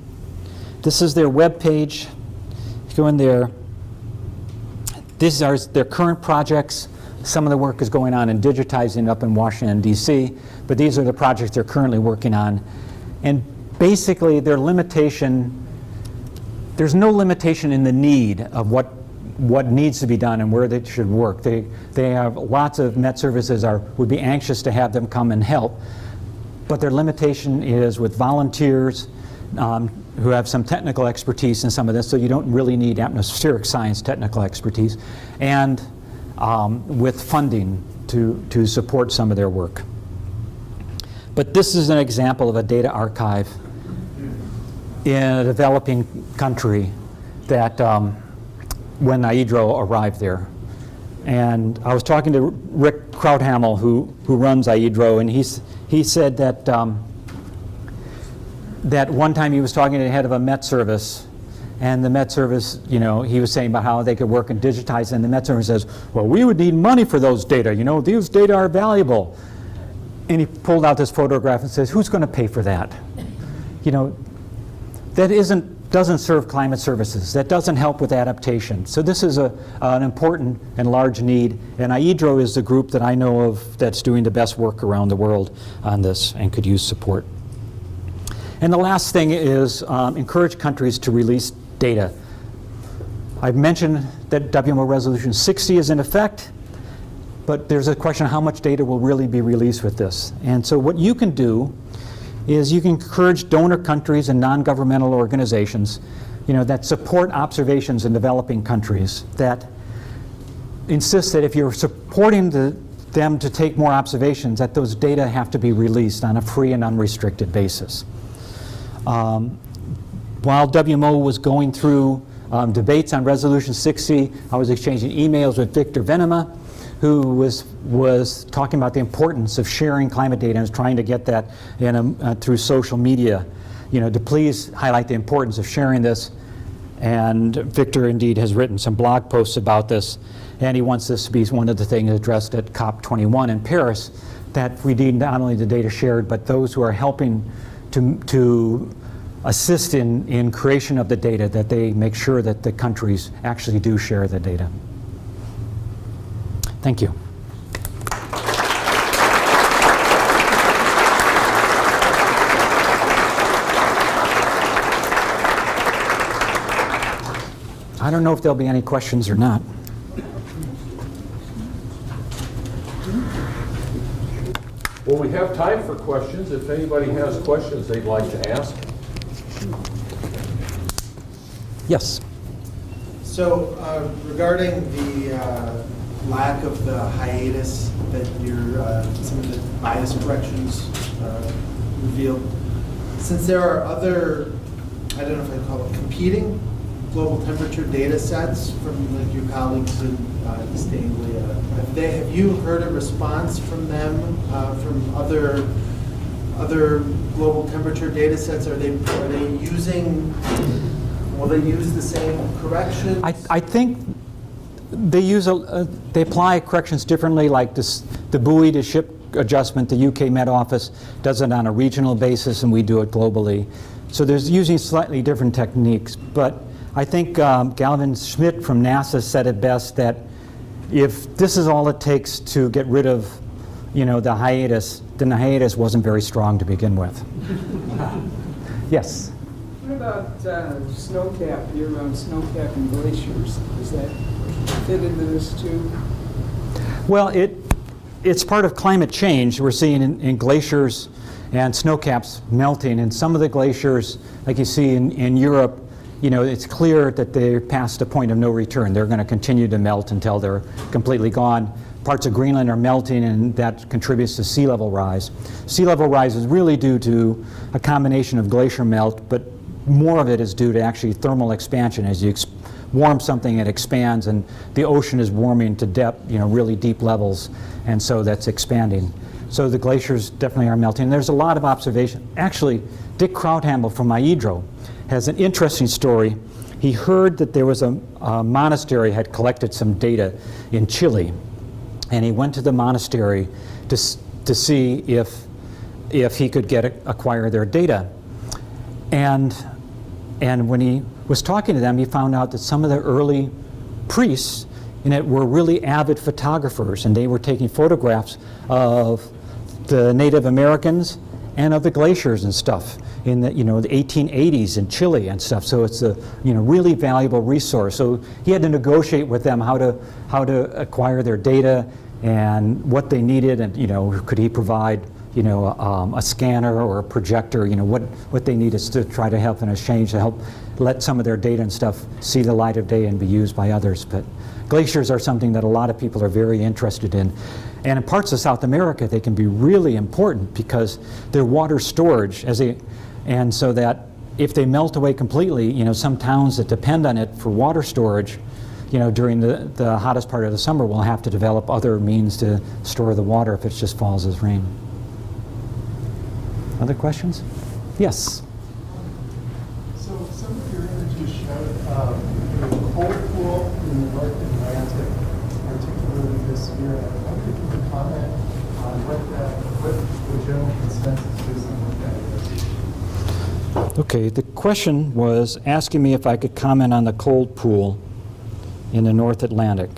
This is their web page. You go in there. These are their current projects. Some of the work is going on in digitizing up in Washington, D.C., but these are the projects they're currently working on. And basically, their limitation, there's no limitation in the need of what needs to be done and where they should work. They have lots of Met Services would be anxious to have them come and help, but their limitation is with volunteers who have some technical expertise in some of this, so you don't really need atmospheric science technical expertise, and with funding to support some of their work. But this is an example of a data archive in a developing country that when IEDRO arrived there. And I was talking to Rick Krauthamel, who runs IEDRO, and he said that that one time he was talking to the head of a Met Service, and the Met Service, you know, he was saying about how they could work and digitize, and the Met Service says, well, we would need money for those data, you know, these data are valuable. And he pulled out this photograph and says, who's going to pay for that? You know, that doesn't serve climate services. That doesn't help with adaptation. So this is an important and large need, and IEDRO is the group that I know of that's doing the best work around the world on this and could use support. And the last thing is encourage countries to release data. I've mentioned that WMO Resolution 60 is in effect, but there's a question of how much data will really be released with this. And so what you can do is you can encourage donor countries and non-governmental organizations, you know, that support observations in developing countries, that insist that if you're supporting them to take more observations, that those data have to be released on a free and unrestricted basis. While WMO was going through debates on Resolution 60, I was exchanging emails with Victor Venema, who was talking about the importance of sharing climate data and was trying to get that through social media, to please highlight the importance of sharing this. And Victor indeed has written some blog posts about this, and he wants this to be one of the things addressed at COP21 in Paris, that we need not only the data shared, but those who are helping to assist in creation of the data, that they make sure that the countries actually do share the data. Thank you. I don't know if there'll be any questions or not. Well, we have time for questions. If anybody has questions they'd like to ask. Yes. So regarding the lack of the hiatus that some of the bias corrections revealed, since there are other, I don't know if I'd call it competing global temperature data sets from like your colleagues in East Anglia, have you heard a response from them, from other global temperature data sets? Will they use the same corrections? I think they use they apply corrections differently, like the buoy to ship adjustment. The UK Met Office does it on a regional basis, and we do it globally. So there's using slightly different techniques. But I think Galvin Schmidt from NASA said it best, that if this is all it takes to get rid of, the hiatus, then the hiatus wasn't very strong to begin with. Yes. What about snowcap, year-round snowcap and glaciers? Does that fit into this too? Well, it's part of climate change. We're seeing in glaciers and snowcaps melting, and some of the glaciers, like you see in Europe, it's clear that they're past a point of no return. They're going to continue to melt until they're completely gone. Parts of Greenland are melting, and that contributes to sea level rise. Sea level rise is really due to a combination of glacier melt, but more of it is due to actually thermal expansion. As you warm something, it expands, and the ocean is warming to depth, really deep levels, and so that's expanding. So the glaciers definitely are melting. There's a lot of observation. Actually, Dick Krauthamel from IEDRO has an interesting story. He heard that there was a monastery had collected some data in Chile, and he went to the monastery to see if he could acquire their data. And when he was talking to them, he found out that some of the early priests were really avid photographers, and they were taking photographs of the Native Americans and of the glaciers and stuff in the the 1880s in Chile and stuff. So it's a really valuable resource. So he had to negotiate with them how to acquire their data and what they needed, and could he provide a scanner or a projector, what they need is to try to help in exchange to help let some of their data and stuff see the light of day and be used by others. But glaciers are something that a lot of people are very interested in. And in parts of South America, they can be really important because they're water storage, and so that if they melt away completely, some towns that depend on it for water storage, during the hottest part of the summer will have to develop other means to store the water if it just falls as rain. Other questions? Yes. So some of your images showed a cold pool in the North Atlantic, particularly this year. I wonder if you could comment on what the general consensus is on what that is. Okay, the question was asking me if I could comment on the cold pool in the North Atlantic.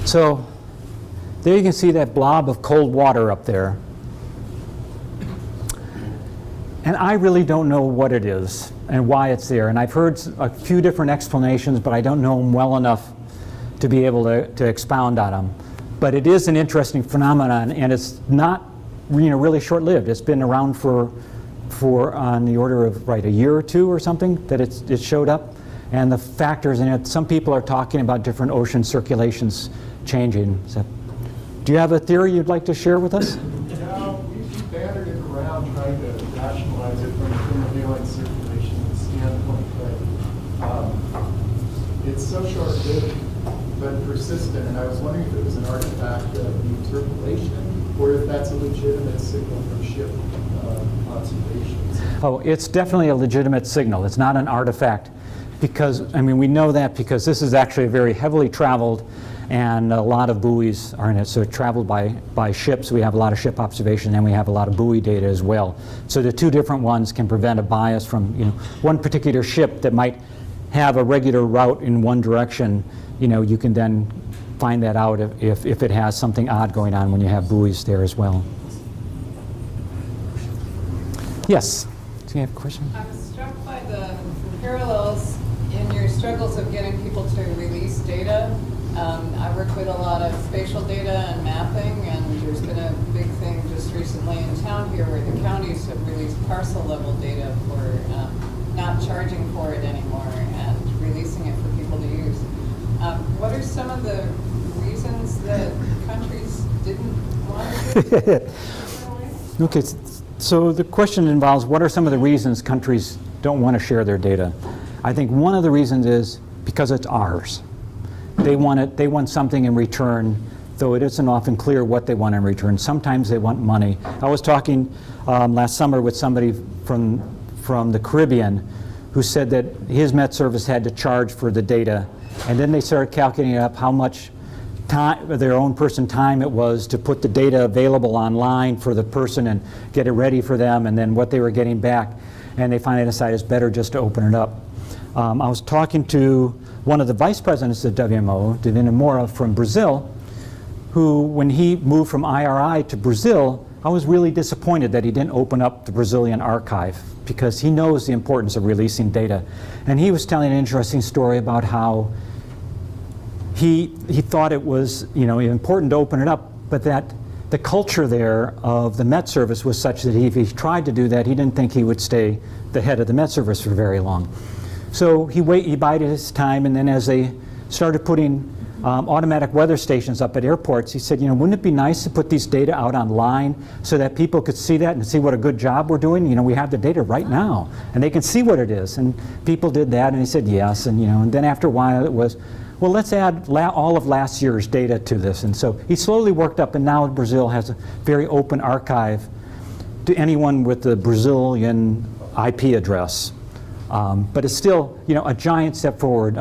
So there you can see that blob of cold water up there. And I really don't know what it is and why it's there. And I've heard a few different explanations, but I don't know them well enough to be able to expound on them. But it is an interesting phenomenon, and it's not really short-lived. It's been around for on the order of a year or two or something that it showed up. And the factors in it, some people are talking about different ocean circulations changing. So, do you have a theory you'd like to share with us? No, we battered it around trying to rationalize it from a thermodynamic circulation standpoint, but so short-lived but persistent, and I was wondering if it was an artifact of the interpolation or if that's a legitimate signal from ship observations. Oh, it's definitely a legitimate signal. It's not an artifact because, I mean, we know that because this is actually a very heavily traveled and a lot of buoys are in it. So it's traveled by ships. We have a lot of ship observation and we have a lot of buoy data as well. So the two different ones can prevent a bias from, you know, one particular ship that might have a regular route in one direction. You know, you can then find that out if it has something odd going on when you have buoys there as well. Yes, do you have a question? I was struck by the parallels in your struggles of getting people to release data. I work with a lot of spatial data and mapping, and there's been a big thing just recently in town here where the counties have released parcel level data for not charging for it anymore and releasing it for people to use. What are some of the reasons that countries didn't want to do it? Okay, so the question involves what are some of the reasons countries don't want to share their data. I think one of the reasons is because it's ours. They want something in return, though it isn't often clear what they want in return. Sometimes they want money. I was talking last summer with somebody from the Caribbean who said that his Met Service had to charge for the data, and then they started calculating up how much time, their own person time it was to put the data available online for the person and get it ready for them, and then what they were getting back, and they finally decided it's better just to open it up. I was talking to one of the vice presidents of WMO, Divina Moura from Brazil, who, when he moved from IRI to Brazil, I was really disappointed that he didn't open up the Brazilian archive because he knows the importance of releasing data. And he was telling an interesting story about how he thought it was, you know, important to open it up, but that the culture there of the Met Service was such that if he tried to do that, he didn't think he would stay the head of the Met Service for very long. So he bided his time, and then as they started putting automatic weather stations up at airports, he said, you know, wouldn't it be nice to put these data out online so that people could see that and see what a good job we're doing? You know, we have the data right now, and they can see what it is. And people did that, and he said yes. And, you know, and then after a while it was, well, let's add all of last year's data to this. And so he slowly worked up, and now Brazil has a very open archive to anyone with the Brazilian IP address. But it's still, you know, a giant step forward.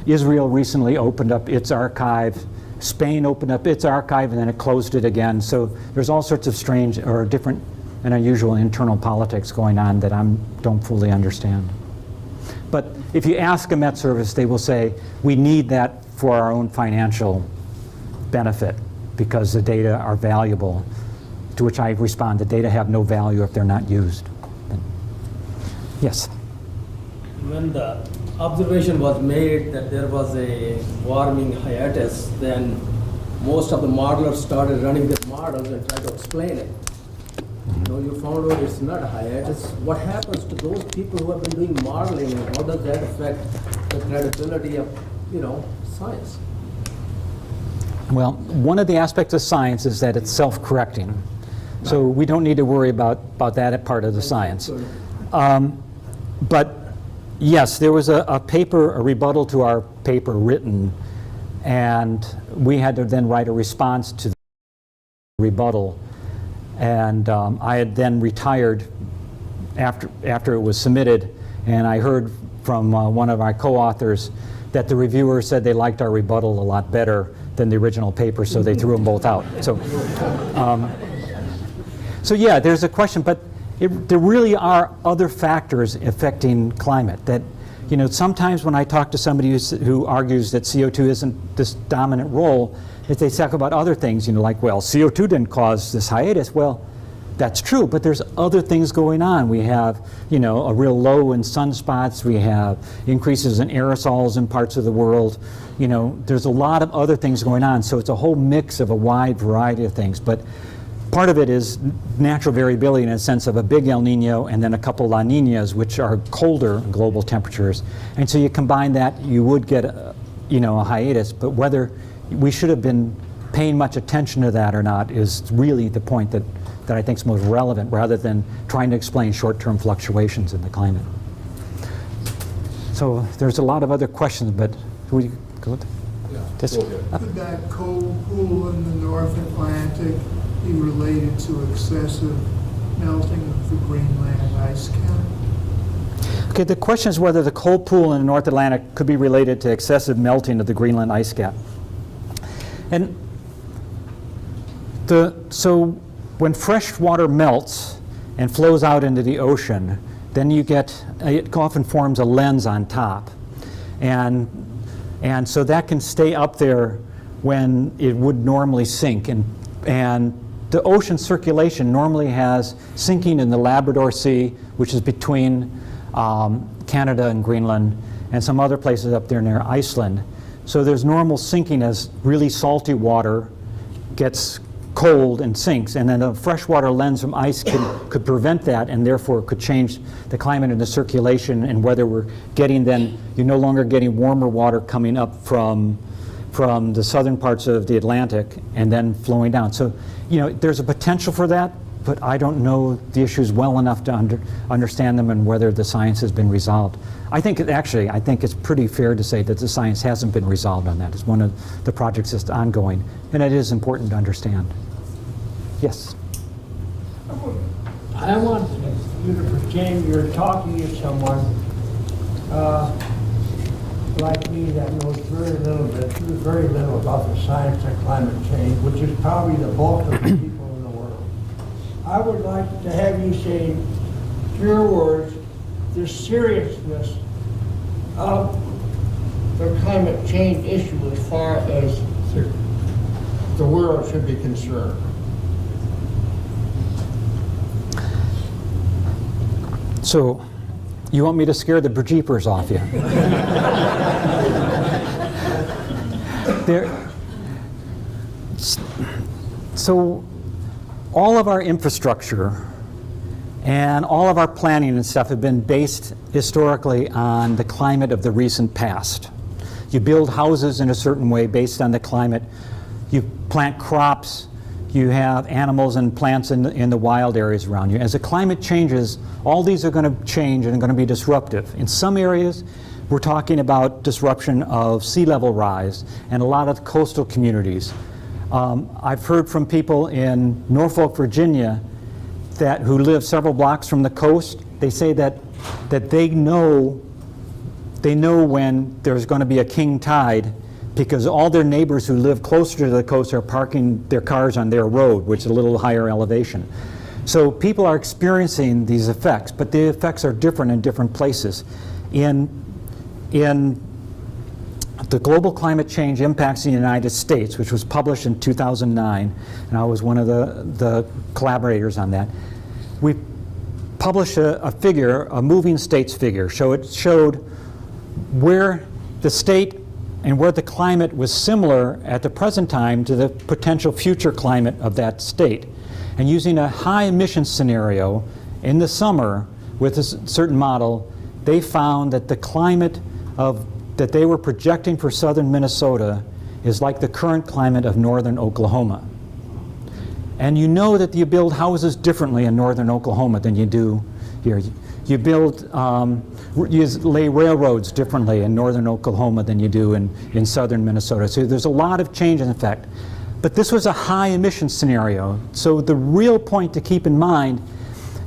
Israel recently opened up its archive. Spain opened up its archive, and then it closed it again. So there's all sorts of strange or different and unusual internal politics going on that I don't fully understand. But if you ask a Met Service, they will say, we need that for our own financial benefit because the data are valuable. To which I respond, the data have no value if they're not used. Yes? When the observation was made that there was a warming hiatus, then most of the modelers started running their models and tried to explain it. You know, you found out it's not a hiatus. What happens to those people who have been doing modeling, and how does that affect the credibility of, you know, science? Well, one of the aspects of science is that it's self-correcting. So we don't need to worry about that part of the science. But yes, there was a paper, a rebuttal to our paper written, and we had to then write a response to the rebuttal. And I had then retired after it was submitted, and I heard from one of our co-authors that the reviewer said they liked our rebuttal a lot better than the original paper, so they threw them both out. So yeah, there's a question, but there really are other factors affecting climate that, you know, sometimes when I talk to somebody who argues that CO2 isn't this dominant role, if they talk about other things, you know, like, well, CO2 didn't cause this hiatus. Well, that's true, but there's other things going on. We have, you know, a real low in sunspots. We have increases in aerosols in parts of the world. You know, there's a lot of other things going on. So it's a whole mix of a wide variety of things. But part of it is natural variability in a sense of a big El Nino and then a couple La Niñas, which are colder global temperatures. And so you combine that, you would get a, you know, a hiatus. But whether we should have been paying much attention to that or not is really the point that I think is most relevant, rather than trying to explain short-term fluctuations in the climate. So there's a lot of other questions, but Who would you go with? Yeah, This- go ahead. Could that cold pool in the North Atlantic be related to excessive melting of the Greenland ice cap? Okay, the question is whether the cold pool in the North Atlantic could be related to excessive melting of the Greenland ice cap. And so when fresh water melts and flows out into the ocean, then you get, it often forms a lens on top. And so that can stay up there when it would normally sink. And the ocean circulation normally has sinking in the Labrador Sea, which is between Canada and Greenland, and some other places up there near Iceland. So there's normal sinking as really salty water gets cold and sinks, and then a freshwater lens from ice could prevent that, and therefore could change the climate and the circulation, and whether we're getting then, you're no longer getting warmer water coming up from the southern parts of the Atlantic and then flowing down. So, there's a potential for that, but I don't know the issues well enough to understand them and whether the science has been resolved. I think it's pretty fair to say that the science hasn't been resolved on that. It's one of the projects that's ongoing, and it is important to understand. Yes? I want you to pretend you're talking to someone like me that knows very little about the science of climate change, which is probably the bulk of the people in the world. I would like to have you say, in your words, the seriousness of the climate change issue as far as the world should be concerned. So, you want me to scare the bejeepers off you? So, all of our infrastructure and all of our planning and stuff have been based historically on the climate of the recent past. You build houses in a certain way based on the climate. You plant crops. You have animals and plants in the wild areas around you. As the climate changes, all these are going to change and are going to be disruptive. In some areas, we're talking about disruption of sea level rise and a lot of coastal communities. I've heard from people in Norfolk, Virginia, who live several blocks from the coast. They say that they know when there's going to be a king tide, because all their neighbors who live closer to the coast are parking their cars on their road, which is a little higher elevation. So people are experiencing these effects, but the effects are different in different places. In the Global Climate Change Impacts in the United States, which was published in 2009, and I was one of the collaborators on that, we published a figure, a moving states figure. So it showed where the state and where the climate was similar at the present time to the potential future climate of that state. And using a high emission scenario in the summer with a certain model, they found that the climate that they were projecting for southern Minnesota is like the current climate of northern Oklahoma. And you know that you build houses differently in northern Oklahoma than you do here. You lay railroads differently in northern Oklahoma than you do in southern Minnesota. So there's a lot of change in effect. But this was a high emission scenario. So the real point to keep in mind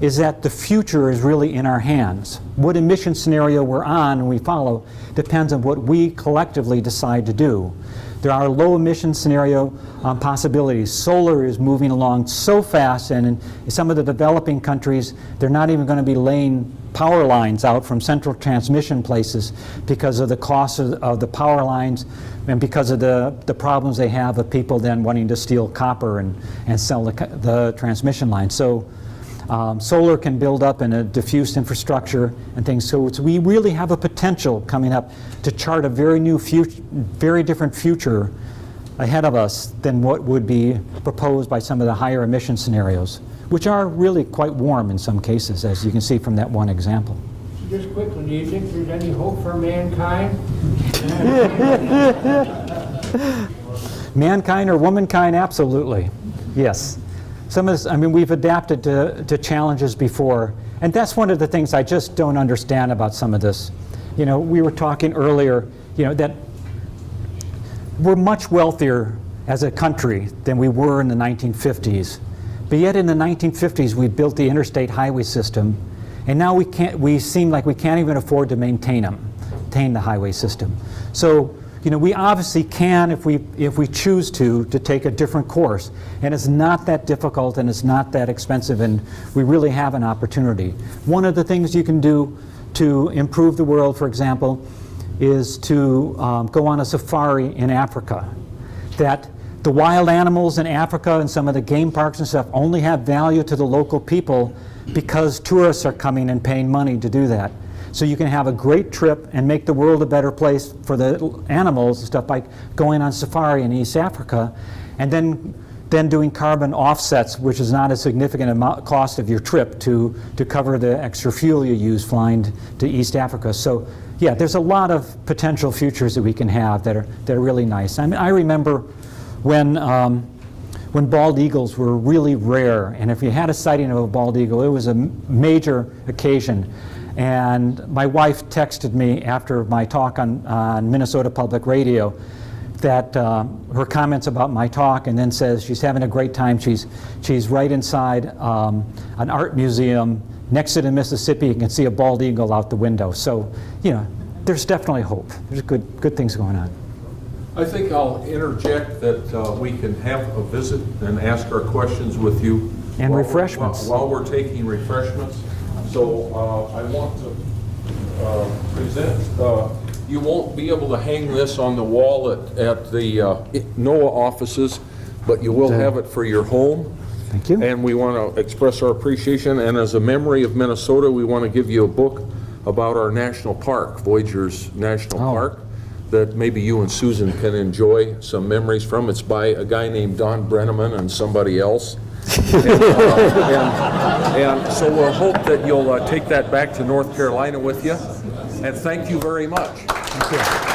is that the future is really in our hands. What emission scenario we're on and we follow depends on what we collectively decide to do. There are low emission scenario possibilities. Solar is moving along so fast, and in some of the developing countries, they're not even going to be laying power lines out from central transmission places because of the cost of the power lines and because of the problems they have of people then wanting to steal copper and sell the transmission line. So solar can build up in a diffuse infrastructure and things. So we really have a potential coming up to chart a very new future, very different future ahead of us than what would be proposed by some of the higher emission scenarios, which are really quite warm in some cases, as you can see from that one example. Just quickly, do you think there's any hope for mankind? Mankind or womankind, absolutely. Yes. Some of this, I mean, we've adapted to challenges before, and that's one of the things I just don't understand about some of this. You know, we were talking earlier, you know, that we're much wealthier as a country than we were in the 1950s. But yet in the 1950s, we built the interstate highway system, and now we seem like we can't even afford to maintain the highway system. So, you know, we obviously can, if we choose to take a different course. And it's not that difficult and it's not that expensive, and we really have an opportunity. One of the things you can do to improve the world, for example, is to go on a safari in Africa. That the wild animals in Africa and some of the game parks and stuff only have value to the local people because tourists are coming and paying money to do that. So you can have a great trip and make the world a better place for the animals and stuff by going on safari in East Africa, and then doing carbon offsets, which is not a significant cost of your trip to cover the extra fuel you use flying to East Africa. So yeah, there's a lot of potential futures that we can have that are really nice. I mean, I remember when bald eagles were really rare, and if you had a sighting of a bald eagle, it was a major occasion. And my wife texted me after my talk on Minnesota Public Radio that her comments about my talk, and then says she's having a great time. She's right inside an art museum next to the Mississippi. You can see a bald eagle out the window. So, you know, there's definitely hope. There's good things going on. I think I'll interject that we can have a visit and ask our questions with you. And refreshments. While we're taking refreshments. So I want to present, you won't be able to hang this on the wall at the NOAA offices, but you will have it for your home. Thank you. And we want to express our appreciation, and as a memory of Minnesota, we want to give you a book about our national park, Voyageurs National Park, that maybe you and Susan can enjoy some memories from. It's by a guy named Don Brenneman and somebody else. And so we'll hope that you'll take that back to North Carolina with you. And thank you very much. Thank you.